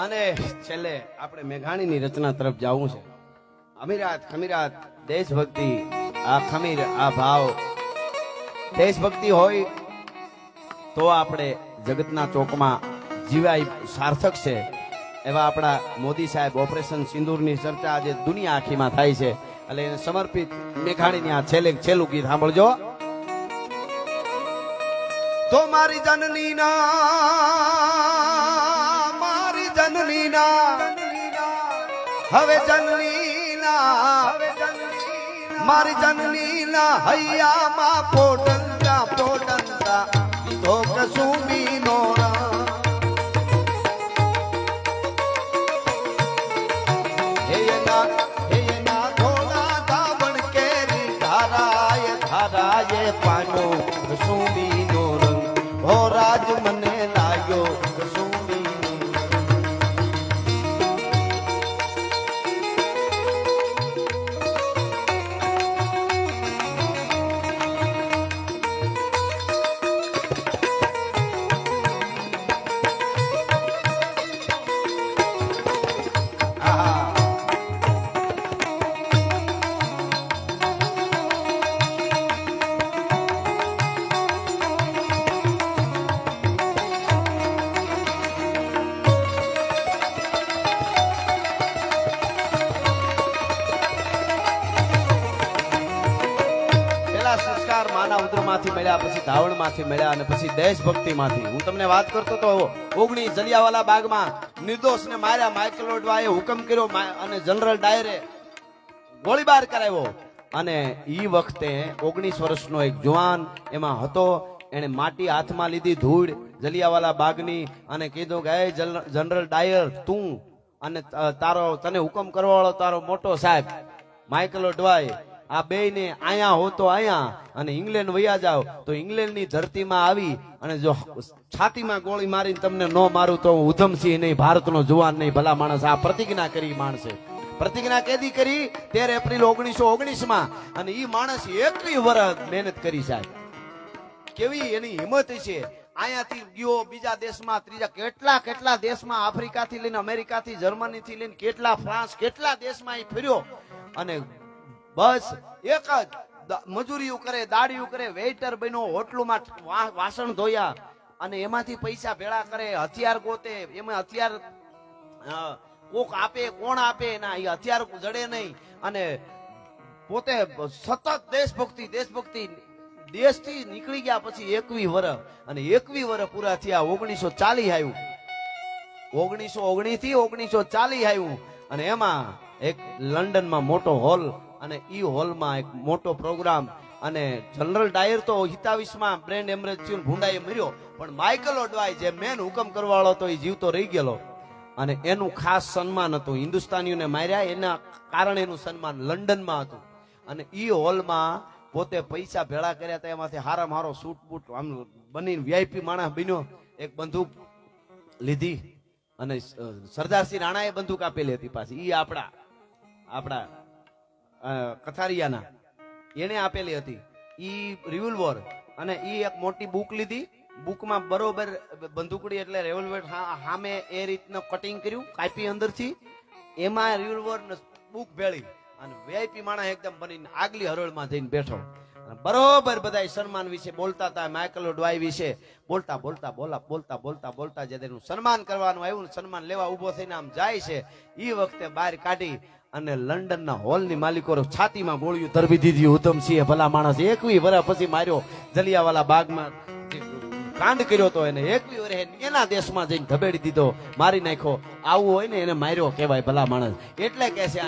અને છેલ્લે આપણે મેઘાણીની રચના તરફ જવું છે. અમીરાત ખમીરાત દેશભક્તિ, આ ખમીર આ ભાવ દેશભક્તિ હોય તો આપણે જગતના ચોકમાં જીવાય સાર્થક છે. એવા આપણા મોદી સાહેબ ઓપરેશન સિંદૂરની ચર્ચા આજે દુનિયા આખીમાં થાય છે, એટલે એને સમર્પિત મેઘાણીની આ છેલ્લું ગીત સાંભળજો. તો મારી જનની ના હવે જનનીના મારી જનનીના હૈયામાં પોટંતા પોટંતા તો કસુમીનો હેયના ધોળા ધાવણ કેરી ધારાય ધારાય પાનો કસુમીનો રંગ હો રાજ મને લાગ્યો કસુમી. માના ઉદરમાંથી મળ્યા, પછી ધાવણમાંથી મળ્યા અને પછી દેશભક્તિમાંથી. હું તમને વાત કરતો તો 19 જલિયાવાલા બાગમાં નિર્દોષને માર્યા, માઇકલ ઓડવાએ હુકમ કર્યો અને જનરલ ડાયરે ગોળીબાર કરાવ્યો. અને ઈ વખતે 19 વર્ષનો એક જુવાન એમાં હતો. એને માટી હાથમાં લીધી, ધૂળ જલિયાવાલા બાગની, અને કીધું કે હે જનરલ ડાયર, તું અને તને હુકમ કરવાવાળો તારો મોટો સાહેબ માઇકલ ઓડવાય, આ બે ને આયા હો તો આયા અને ઇંગ્લેન્ડ વયા જાવ તો ઇંગ્લેન્ડની ધરતીમાં આવી અને જો છાતીમાં ગોળી મારીને તમને ન મારું તો હું ઉધમસિંહ નહીં, ભારતનો જુવાન નહીં. ભલા માણસ આ પ્રતિજ્ઞા કરી માણસે. પ્રતિજ્ઞા કેદી કરી? 13 એપ્રિલ 1919 અને ઈ માણસ 21 વર્ષ મહેનત કરી સાહેબ. કેવી એની હિંમત છે. અહીંયાથી ગયો બીજા દેશમાં, ત્રીજા કેટલા દેશમાં, આફ્રિકાથી લઈને અમેરિકાથી, જર્મનીથી લઈને કેટલા ફ્રાન્સ, કેટલા દેશમાં એ ફર્યો. અને બસ એક જ મજૂરીઓ કરે, દાડીઓ કરે, વેઇટર બન્યો, હોટલોમાં વાસણ ધોયા અને એમાંથી પૈસા ભેળા કરે, હથિયાર ગોતે. એમાં હથિયાર કોક આપે, કોણ આપે ના, એ હથિયાર જડે નહીં. અને પોતે સતત દેશભક્તિ દેશથી નીકળી ગયા. પછી 21 વર્ષ અને 21 વર્ષ પૂરા થયા. 1940 આવ્યું, 1919 થી 1940 આવ્યું. અને એમાં એક લંડનમાં મોટો હોલ, અને ઈ હોલમાં એક મોટો પ્રોગ્રામ. અને જનરલ ડાયર તો 27માં બ્રેન એમરેજ થયું, ભૂંડાએ મર્યો. પણ માઇકલ ઓડવાય જે મેન હુકમ કરવાવાળો તો એ જીવતો રહી ગયેલો. અને એનું ખાસ સન્માન હતું. હિન્દુસ્તાનીઓને માર્યા એના કારણે એનું સન્માન લંડનમાં હતું. અને ઈ હોલમાં પોતે પૈસા ભેળા કર્યા હતા. એમાંથી હારામાં હારો સૂટ બૂટ આમ બનીને વીઆઈપી માણસ બન્યો. એક બંદૂક લીધી અને સરદારસિંહ રાણાએ બંદૂક આપેલી હતી પાછી. ઈ આપણા કથારિયાના એને આપેલી હતી ઈ રિવોલ્વર. અને ઈ એક મોટી બુક લીધી, બુકમાં બરોબર બંદૂકડી એટલે રેવોલ્વર સામે એ રીતનું કટિંગ કર્યું, કાપી અંદરથી, એમાં રિવોલ્વર બુક ભેળી અને વીઆઈપી માણસ એકદમ બનીને આગલી હરોળમાં જઈને બેઠો. બરોબર બધા સન્માન વિશે બોલતા હતા, માઇકલ ડવાઈ વિશે બોલતા બોલતા જે તેનું સન્માન કરવાનું આવ્યું, સન્માન લેવા ઉભો થઈને આમ જાય છે, એ વખતે બહાર કાઢી અને લંડનના હોલની માલિકો છાતીમાં ગોળીઓ તરવી દીધી. ઉધમસિંહે ભલા માણસ 21 વર્ષ પછી માર્યો, જલિયાવાલા બાગમાં કાંડ કર્યો હતો એને 21 વર્ષે એના દેશમાં જઈને ધબેડી દીધો, મારી નાખ્યો. આવું હોય ને એને માર્યો કહેવાય ભલા માણસ. એટલે કે છે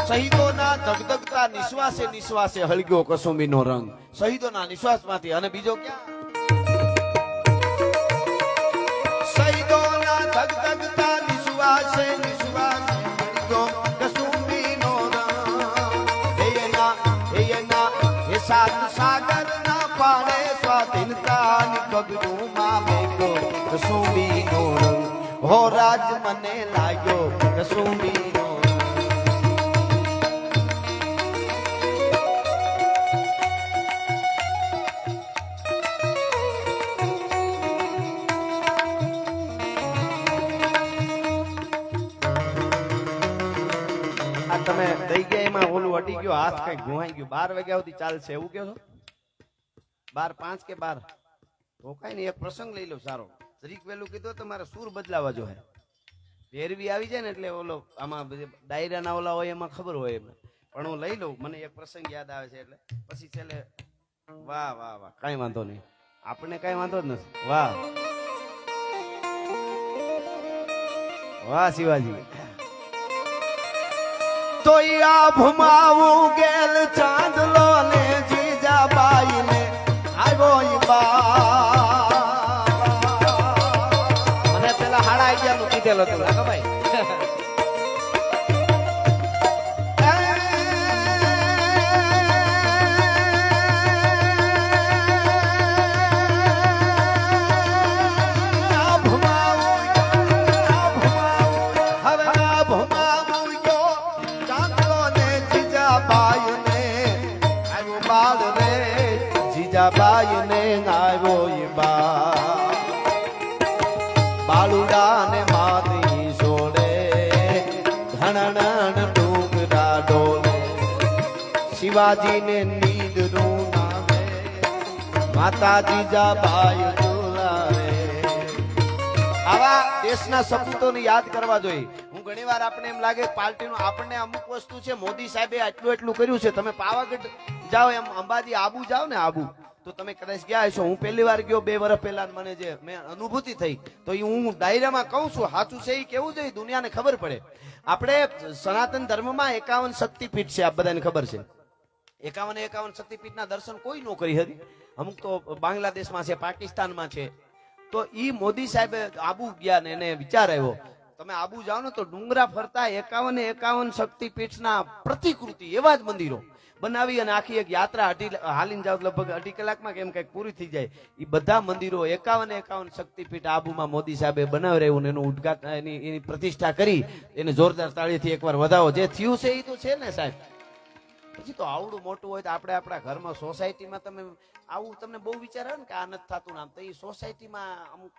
શહીદોના ધગધગતા નિશ્વાસે નિશ્વાસે હળગ્યો કસુંબીનો રંગ. શહીદોના નિશ્વાસમાંથી. અને બીજો ક્યાં? શહીદોના ધગધગતા નિશ્વાસે નિશ્વાસે હળગ્યો કસુંબીનો રંગ. એના એ સાત સાગર ના પાડે સ્વાધીનતાની પગલુમાં મેઘો કસુંબીનો રંગ. હો રાજ મને લાગ્યો કસુંબીનો. તમે દઈ ગયા એમાં ઓલું અડી ગયો, હાથ કઈ ઘુમાઈ ગયો. 12 વાગ્યા સુધી ચાલશે એવું કહો છો? 12:05 કે 12? તો કઈ નહીં, એક પ્રસંગ લઈ લો સારો. જરીક વેલું કીધું તમારે સૂર બદલાવા જો હે. ભેરવી આવી જાય ને એટલે ઓલો આમાં ડાયરા ના ઓલા હોય એમાં ખબર હોય એમને. પણ હું લઈ લઉં, મને એક પ્રસંગ યાદ આવે છે એટલે પછી છેલ્લે. વાહ વાહ વાહ, કઈ વાંધો નહીં, આપણને કઈ વાંધો જ નથી. વાહ વાહ શિવાજી. તો આભમાં ગેલ ચાંદલો ને જીજાબાઈ ને આવ્યો બા. મને પેલા 11:30 નું કીધેલું હતું ભાઈ. બાઈ ને આવ્યો બા. બાલુડા ને મારી સોડે ધણણ ડુંગરા ડોલે. શિવાજી ને નીંદ નું નામે માતા જીજાબાઈ ડોલાવે. આવા દેશના સપૂતોને યાદ કરવા જોઈએ. હું ઘણી વાર આપણે એમ લાગે પાર્ટીનું આપણને અમુક વસ્તુ છે, મોદી સાહેબે એટલું કર્યું છે. તમે પાવાગઢ જાઓ, એમ અંબાજી આબુ જાઓ ને, આબુ તો તમે કદાચ ગયા હશો. હું પહેલી વાર ગયો 2 વર્ષ પહેલા, મને જે મેં અનુભૂતિ થઈ તો એ હું ડાયરામાં કહું છું. સાચું છે એ કેવું જોઈએ, દુનિયાને ખબર પડે. આપણે સનાતન ધર્મમાં 51 શક્તિપીઠ છે, આ બધાને ખબર છે. 51 શક્તિપીઠના દર્શન કોઈ ન કરી હતી. અમુક તો બાંગ્લાદેશમાં છે, પાકિસ્તાનમાં છે. તો ઈ મોદી સાહેબે આબુ ગયા ને એને વિચાર આવ્યો, તમે આબુ જાઓ ને તો ડુંગરા ફરતા 51 શક્તિપીઠના પ્રતિકૃતિ એવા જ મંદિરો બનાવી અને આખી એક યાત્રા હાલીને જાવ લગભગ 2.5 કલાકમાં કેમ કઈક પૂરી થઈ જાય. એ બધા મંદિરો 51 શક્તિપીઠ આબુમાં મોદી સાહેબે બનાવી રહ્યું, એનું ઉદ્ઘાટન એની પ્રતિષ્ઠા કરી, એને જોરદાર તાળીથી એકવાર વધાવો. જે થયું છે એ તો છે ને સાહેબ. પછી તો આવડું મોટું હોય તો આપણે આપણા ઘરમાં સોસાયટીમાં તમે આવું તમને બહુ વિચાર આવે ને કે આ નથી થતું નામ, તો એ સોસાયટીમાં અમુક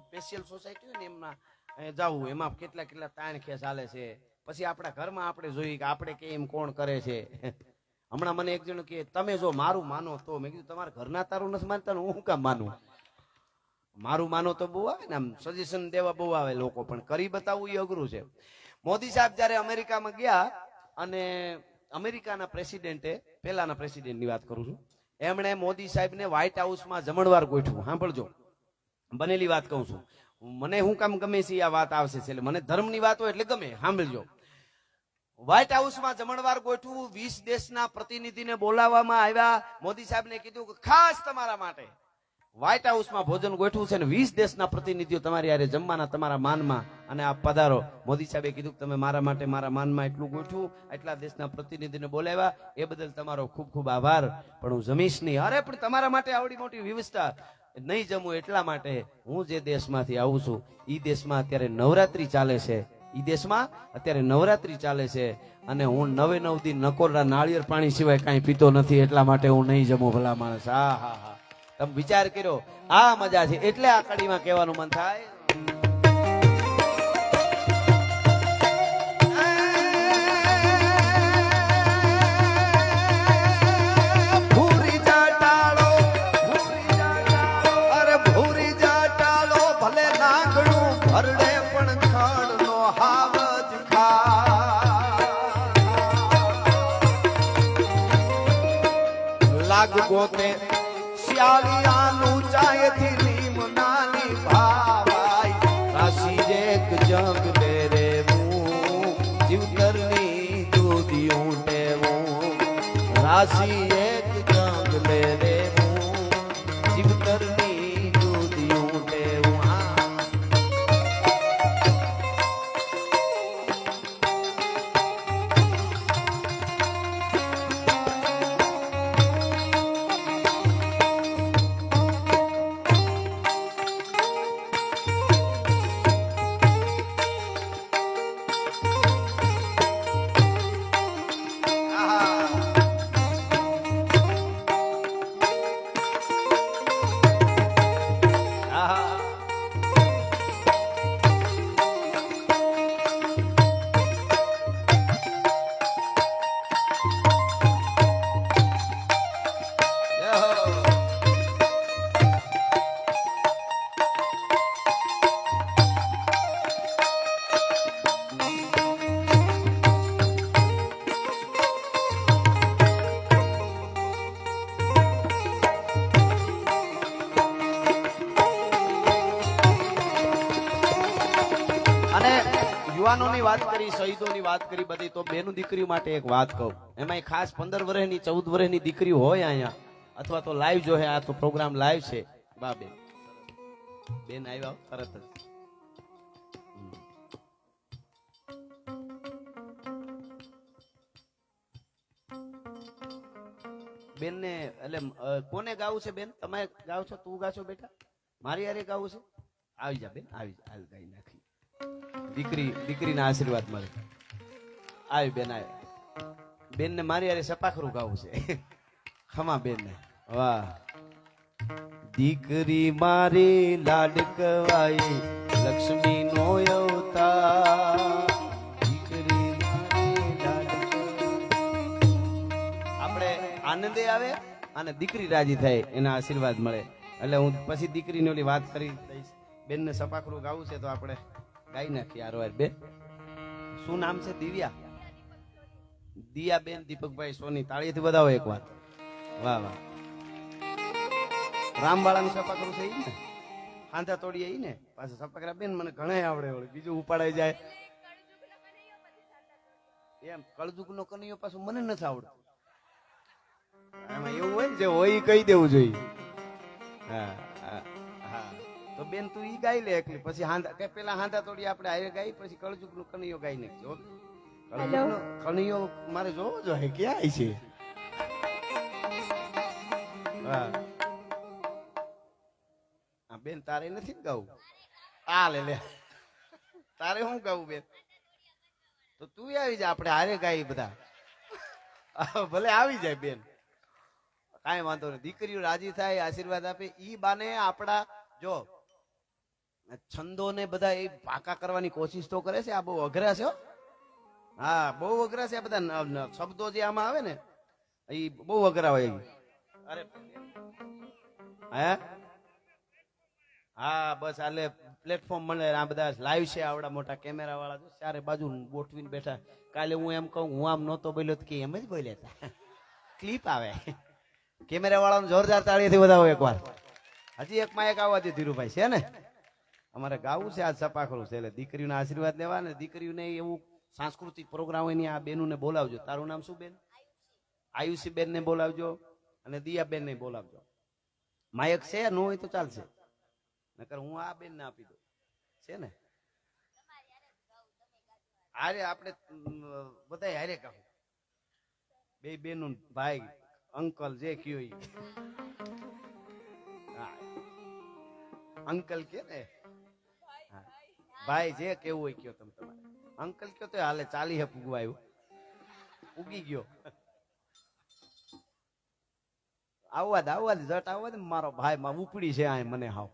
સ્પેશિયલ સોસાયટી હોય ને એમના જવું, એમાં કેટલા તાણ ખેસ ચાલે છે. પછી આપણા ઘરમાં આપણે જોઈએ કે આપણે કેમ કોણ કરે છે. હમણાં મને એક જણ કે તમે જો મારું માનો તો, મેં કીધું તમારા ઘરના તારું નથી માનતા હું શું કામ માનું? મારું માનો તો બહુ આવે ને, આમ સજેશન દેવા બહુ આવે લોકો, પણ કરી બતાવવું એ અઘરું છે. મોદી સાહેબ જયારે અમેરિકામાં ગયા અને અમેરિકાના પ્રેસિડેન્ટે, પહેલાના પ્રેસિડેન્ટની વાત કરું છું, એમણે મોદી સાહેબને વ્હાઇટ હાઉસમાં જમણવાર ગોઠવું. સાંભળજો, બનેલી વાત કહું છું. મને હું કામ ગમે છે આ વાત આવશે, એટલે મને ધર્મની વાત હોય એટલે ગમે. સાંભળજો, વ્હાઇટ હાઉસમાં જમણવાર ગોઠવું, 20 દેશના પ્રતિનિધિને બોલાવવામાં આવ્યા. મોદી સાહેબને કીધું કે ખાસ તમારા માટે વ્હાઇટ હાઉસમાં ભોજન ગોઠવું છે ને 20 દેશના પ્રતિનિધિઓ તમારી હારે જમવાના તમારા માનમાં, અને આ પધારો. મોદી સાહેબે કીધું કે તમે મારા માટે મારા માનમાં એટલું ગોઠવું, એટલા દેશના પ્રતિનિધિને બોલાવ્યા, એ બદલ તમારો ખૂબ ખૂબ આભાર, પણ હું જમીશ નહીં. અરે પણ તમારા માટે આવડી મોટી વ્યવસ્થા નહીં જમું એટલા માટે. હું જે દેશમાંથી આવું છું એ દેશમાં અત્યારે નવરાત્રી ચાલે છે, ઈ દેશમાં અત્યારે નવરાત્રી ચાલે છે, અને હું 9 દી નકોરના નાળિયેર પાણી સિવાય કાંઈ પીતો નથી, એટલા માટે હું નહીં જમું. ભલા માણસ, હા હા હા, તમે વિચાર કર્યો, આ મજા છે. એટલે આ કડીમાં કહેવાનું મન થાય. ગોતે શિયાળિયાનું ચાયથી લીમડાની ભાવાઈ, રાશી એક જંગ બેરે હું જીવતરની દૂધિયું ટેવું, રાશી એક જંગ બેરે હું જીવતરની દૂધિયું ટેવું. યુવાનોની વાત કરી, શહીદોની વાત કરી બધી, તો બેનું દીકરીઓ માટે એક વાત કહું. એમાં ખાસ 15 વર્ષની 14 વર્ષની દીકરી હોય અહીંયા, અથવા તો લાઈવ જો હે, આ તો પ્રોગ્રામ લાઈવ છે. બા બેન આવ્યા તરત જ. બેન ને એટલે કોને ગાવું છે? બેન તમે ગાવ છો? તું ગાશો બેટા? મારી હારે ગાવું છે? આવી જા બેન, આવી જા, હાલ ગાઈ નાખી. દીકરીના આશીર્વાદ મળે. આવી બેન, આવી બેન ને મારી હારે સપાખરું ગાવું છે. ખમા બેન ને. વાહ, દીકરી મારી લાડકવાઈ, લક્ષ્મી નો અવતાર, દીકરી મારી લાડકવાઈ. આપણે આનંદે આવે અને દીકરી રાજી થાય, એના આશીર્વાદ મળે. એટલે હું પછી દીકરીની ઓલી વાત કરી દઈશ. બેન ને સપાખરું ગાવું છે તો આપણે ગાઈ નાખી. આરવાર બેન, શું નામ છે? દિવ્યા, દિયા બેન, દીપકભાઈ સોની. તાળીથી બધાઓ એક વાર. વાહ વાહ. રામવાળાનું સપાકરું છે ને, હાંધા તોડીએ ઈ ને. પાછું સપાકરા બેન મને ઘણા આવડે, બીજું ઉપાડાઈ જાય એમ. કળજુગ નો કનૈયો પાછું મને નથી આવડતું. એમાં એવું હોય જે હોય ઈ કહી દેવું જોઈએ. હા હા, તો બેન તું ઈ ગાઈ લે એકલી, પછી હાંધા કે પેલા હાંધા તોડી આપણે આયે ગાઈ, પછી કળજુગ નો કનૈયો ગાઈ નાખજો. કળજુગ નો કનૈયો મારે જોવો જોઈએ ક્યાં છે. હા બેન, તારે નથી ગાવું? આ લે તારે શું ગાવું બેન? તો તું આવી જા, આપણે હારે ગાઈ બધા. ભલે આવી જાય બેન, કાંઈ વાંધો નહીં. દીકરીઓ રાજી થાય, આશીર્વાદ આપે. ઈ બાને આપણા જો છંદો ને બધા એ પાકા કરવાની કોશિશ તો કરે છે. આ બહુ અઘરા છે. હા, બહુ અઘરા છે. આ બધા શબ્દો જે આમાં આવે ને એ બહુ અઘરા હોય. અરે હે, હા બસ આલે પ્લેટફોર્મ મળે. આ બધા લાઈવ છે, આવડા મોટા કેમેરા વાળા જો ચારે બાજુ ગોઠવીને બેઠા. કાલે હું એમ કહું હું આમ નહોતો બોલ્યો તો કે એમ જ બોલ્યા હતા. ક્લિપ આવે. કેમેરા વાળાને જોરદાર તાળીથી વધાવો એકવાર. હજી એક માં એક આવવા દે ધીરુભાઈ, છે ને? અમારે ગાવું છે આજ સપાખરું છે, એટલે દીકરીઓના આશીર્વાદ લેવા ને દીકરીઓને એવું સાંસ્કૃતિક પ્રોગ્રામ હોય ને આ બેનુને બોલાવજો. તારું નામ શું બેન? આયુષી બેન ને બોલાવજો અને દિયા બેન ને બોલાવજો. માયક છે ન હોય તો ચાલશે, નકર હું આ બેન ને આપી દઉં. છે ને હારે આપણે બધા હારે કહું, બે બેનું ભાઈ અંકલ જે કયો ઈ. અંકલ કે ને ભાઈ જે કેવું હોય કયો તમે તમારે. અંકલ કયો તો હાલે, ચાલી હે પૂગવા આવ્યો, ઉગી ગયો. આવવા દે જટ આવવા દે, મારો ભાઈ માં ઉપડી છે આ મને હાવ.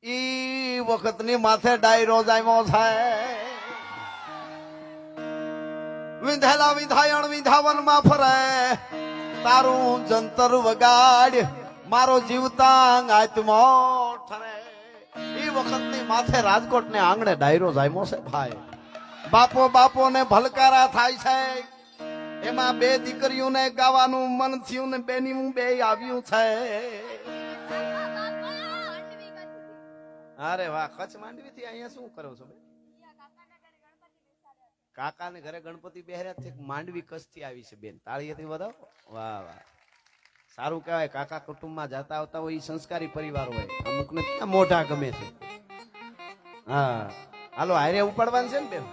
ઈ વખત ની માથે ડાયરો જામ્યો છે. વિંધેલા વિધાયણ વિધાવન માં ફરે, તારું જંતર વગાડ મારો જીવતાંગ આત્મો ઠરે. ઈ વખત ની માથે રાજકોટ ને આંગણે ડાયરો જામ્યો છે ભાઈ. બાપો બાપો ને ભલકારા થાય છે. એમાં બે દીકરીઓને ગાવાનું મન થયું ને બેની બે આવ્યું છે. અરે વાહ, કચ્છ માંડવી થી અહીંયા શું કરો છો? કાકા ને ઘરે ગણપતિ બેહર્યા છે, માંડવી કચ્છ થી આવી છે બેન. તાળીએથી વધાવો. વાહ વાહ, સારું કહેવાય. કાકા કુટુંબ માં જતા આવતા હોય, સંસ્કારી પરિવાર હોય. અમુક ને ક્યાં મોઢા ગમે છે. હા હાલો, હારે ઉપાડવાનું છે ને બેન.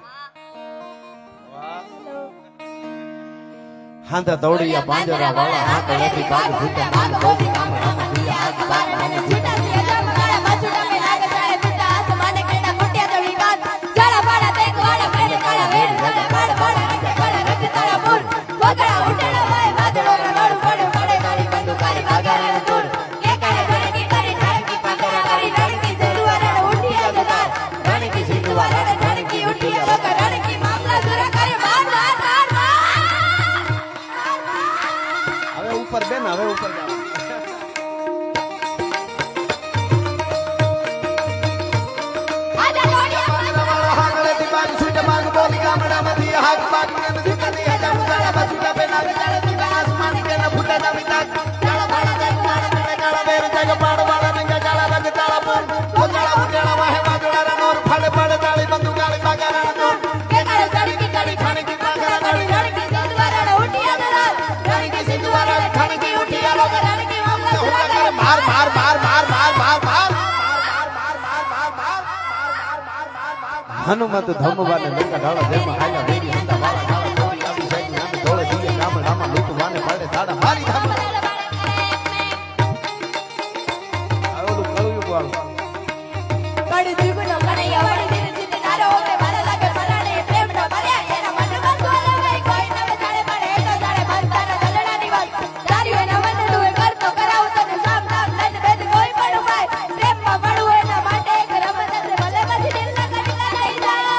હાંધા દોડિયા પાંજરા વાળા હાથ નથી ભાગ ફૂટા માન ગોદી કામડામાં દિયા આગ બાર નામ છૂટા દિયા જમગાડા પાછુડા મે લાગે તારે પિતા આસમાને કેડા મોટિયા દળી વાત જાડા પાડા તેક વાડા પેરે કાળા વેર જડે પાડ પાડા રંગે પાડા રંગે તારા બોલ વગડા ઉઠેડા ભાઈ વાદળો રડોડ પડે પડે ગાડી બંદૂકારી વાગારે દૂર કે કાળે રણકી કરી ધારકી પાકરા કરી રણકી સિંધુઆ રડ ઉઠિયા જતા રણકી સિંધુઆ રડ રણકી ઉઠિયા લોક રણકી મામલા સુરા કરે માર માર માર ઉપર બેન. હવે ઉપર જાઓ. આજા દોડિયા વાળા હાગળે થી બાગ છૂટે બાગ બોલી ગામડામાંથી હાક બાગ ને નથી કદી આજા મુગાડા બાજુડા બે નાગ ચાલે તુડા આસમાન કે ન ફૂટે દમી તાક ચાલા ભાડા દે ગાડા કરે ગાડા બેર જગ પાડ વાળા ને ગાડા રંગ તાળા પોર ઓજાળા ઉજાળા વાહે વાજોડા રનોર ફાડે ફાડે તાળી બંદૂક ગાળી બાગારા નોર કે કાળે તાળી કી તાળી ખાને કી બાગારા તાળી રણકી સિંધુઆ રડ ઉઠિયા દરાર રણકી સિંધુઆ રડ ઠણકી ઉઠિયા લોક રણકી મામલા સુરા કરે માર માર માર માર માર માર માર હનુમત ધમવાને લંકા ઢાળા જેમાં આયા વેરી હંદા વાળા ઢાળા ચોરી આવી સાઈડ નામ ધોળે દીએ ગામડામાં લૂંટવાને પડે દાડા મારી ધામ આવલું કળું વાળું કડી જીવનો કનૈયા વાળી દિન જીત નારો ઓકે મારે લાગે પરાણે પ્રેમ ન ભર્યા એના મનમાં સોલે ભાઈ કોઈ ન જાણે પડે તો જાણે બંધાના દલડાની વાત તારીઓ એના મનનું એ કરતો કરાવતો ને સામ નામ લઈને બેદ કોઈ પડું ભાઈ પ્રેમમાં પડું એના માટે એક રમત છે ભલે પછી દિલ ના કરી લઈ જાય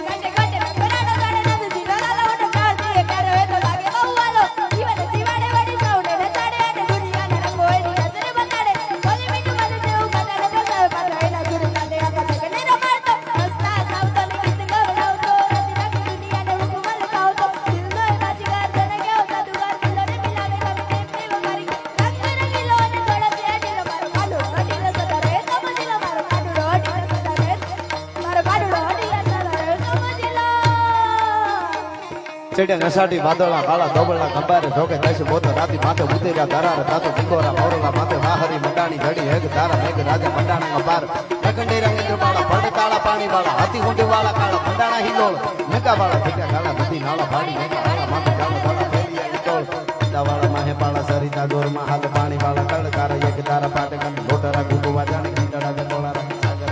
કટે કટે પરાડો જાણે નથી જીવાલા ઓટો કાઢી કરે એ તો લાગે બહુ વાલો જીવન જીવાડે વડી સૌને નચાડે અને દુનિયાને રંગો એની નજરે બતાડે બોલી મીઠું મને જેવું બતાડે પ્રસાર પાત્ર એના સુર સાથે આકા છે કે નહીં રમાડતો હસતા સાવતો ને ગીત ગવડાવતો નથી નાખી દુનિયાને હુકમ લગાવતો દિલનો એ બાજીગાર તને કેવો જાદુગાર દિલોને મિલાવે કવિ પ્રેમની વગારી રંગ રંગીલો અને થોડા તેડીલો મારો કાડો હટીને સદા રહે તો મજીલો મારો કાડો હટીને સદા રહે મારો કાડો હટીને સદા રહે તો મજીલો ચડે નસાટી વાદળા કાળા દોબળા ખંભારે જોકે કૈસે મોત રાતી માથે ઉતર્યા ધરાર તાતો ટીકોરા મોરલા માથે વાહરી મંડાણી ઘડી હેગ તારા મેઘ રાજા મંડાણા બાર અખંડી રંગેન્દ્ર વાળા ભડ કાળા પાણી વાળા હાથી ઊંડી વાળા કાળા મંડાણા હિંડોળ મેઘા વાળા ઠીકા કાળા બધી નાળા ભાડી મેઘા વાળા માથે કાળા વાળા ફેરિયા હિંડોળ દાવાળા માહે પાળા સરિતા દોરમાં હાલ પાણી વાળા કળ તારા એક તારા પાટે કંદ મોટરા ગુગવા જાણે કીટડા જકોળા રંગ સાગર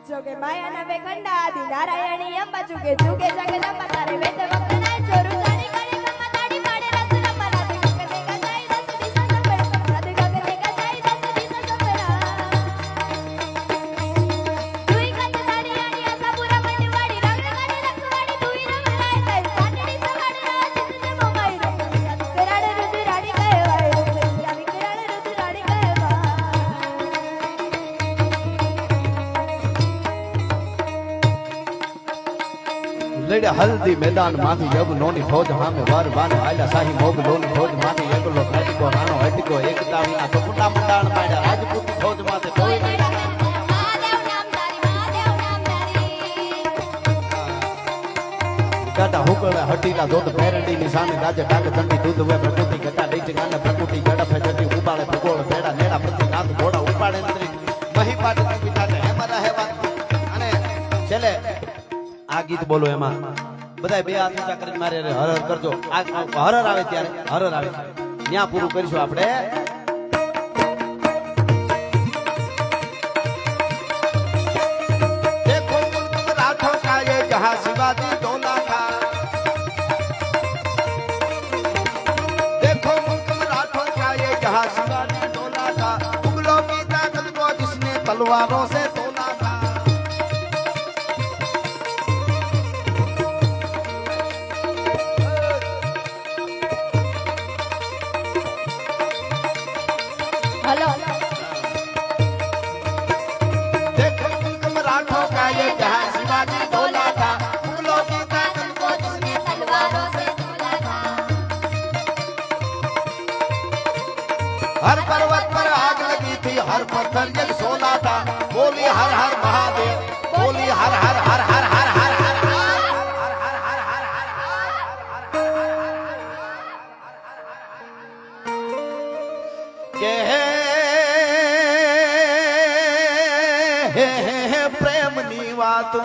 જોગે માયાના બે ખંડા આદિ નારાયણી અંબા જુગે જુગે જગદંબા તારે વેદ વક્ત નાય ચોરું જાણી કરી ગમ્મા તાડી પાડે રસ રંબા રાતે ગગને ગજાઈ દસ દિશા સંભળા રાતે ગગને ગજાઈ દસ દિશા સંભળા તુઈ કત તાડી આડી આસાપુરા મંડવાડી રંગ ગાડી રખવાડી તુઈ રમલાય તઈ સાટડી સવાડ રાજ જિંદ મોમાઈ વિકરાળ રુદ્રાડી કહેવાય વિકરાળ રુદ્રાડી કહેવાય લડે હલ્દી મેદાન માંથી યગલોની ફોજ સામે વાર વાન આયલા શાહી મોગલોની ફોજ માંથી યગલો કાઢીકો નાનો હટકો એકતા વિના તો મોટા મંડાણ પાડ્યા રાજપૂત ફોજ માંથી તોય મહાદેવ નામધારી મહાદેવ નામધારી ગાડા હુકળે હટીલા દોત પેરડીની સામે ગાજે ડાગ ચંડી દૂધ વે પ્રકૃતિ ગટા ડીચ ગાને પ્રકૃતિ ઝડપે જતી ઉબાળે ભૂગોળ પેડા નેડા પ્રતિ નાથ ઘોડા ઉપાડે અંતરી મહી પાટ પિતાને હેમાં રહે વાત અને છેલ્લે આ ગીત બોલો એમાં બધાય બે હાથ ઊંચા કરીને મારે હર હર કરજો આ હર હર આવે ત્યારે હર હર આવે ત્યાં પૂરું કરીશું આપણે देखो मुल्क मराठों का ये जहां शिवाजी डोला था देखो मुल्क मराठों का ये जहां शिवाजी डोला था मुगलों की ताकत को जिसने तलवारों से तोला था હલો देखो मुल्क मराठों का ये जहां शिवाजी डोला था मुगलों की ताकत को जिसने તલવારો સે તોલા થા हर पर्वत पर आग लगी थी हर पत्थर जल सोना था बोली हर हर महादेव बोली हर हर हर हर हर हर हर પ્રેમની વાતો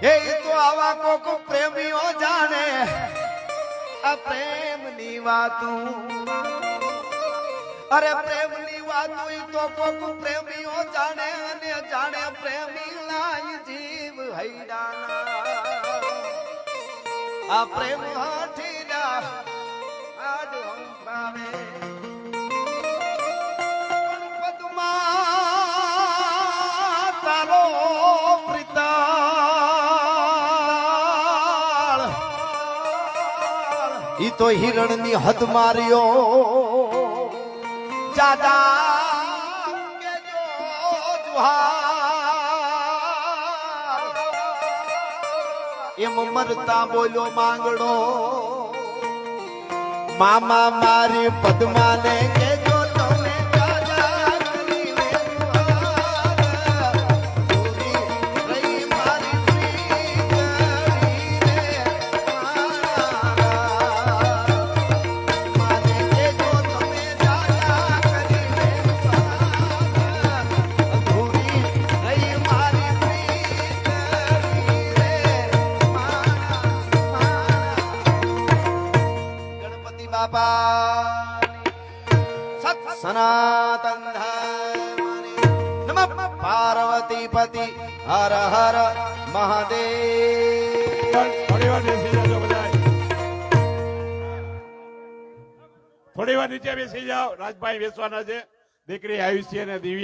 એ તો આવા કોક પ્રેમીઓ જાણે આ પ્રેમની વાતો અરે પ્રેમની વાતો ઈ તો કોક પ્રેમીઓ જાણે અને જાણે પ્રેમી લાય જીવ હૈડાના આ પ્રેમ હાથીના આજ હંફાવે પદ્મા તારો પ્રિતાળ ઈ તો હિરણની હદ માર્યો જાદા કે જો જુહાર એમ મરતા બોલ્યો માંગડો મામા મારી પદ્માને કેજો તમે જાદા કરીને જુહાર પૂરી રહી મારી પ્રીત કરીને માને કેજો તમે જાદા કરીને જુહાર પૂરી રહી મારી પ્રીત ગણપતિ બાપા સનાતન ધર્મની નમઃ પાર્વતી પતિ હર હર મહાદેવ થોડી વાર બેસી જાઓ બધાય. થોડી વાર નીચે બેસી જાઓ. રાજભાઈ બેસવાના છે. દીકરી આયુષ્ય અને દિવ્ય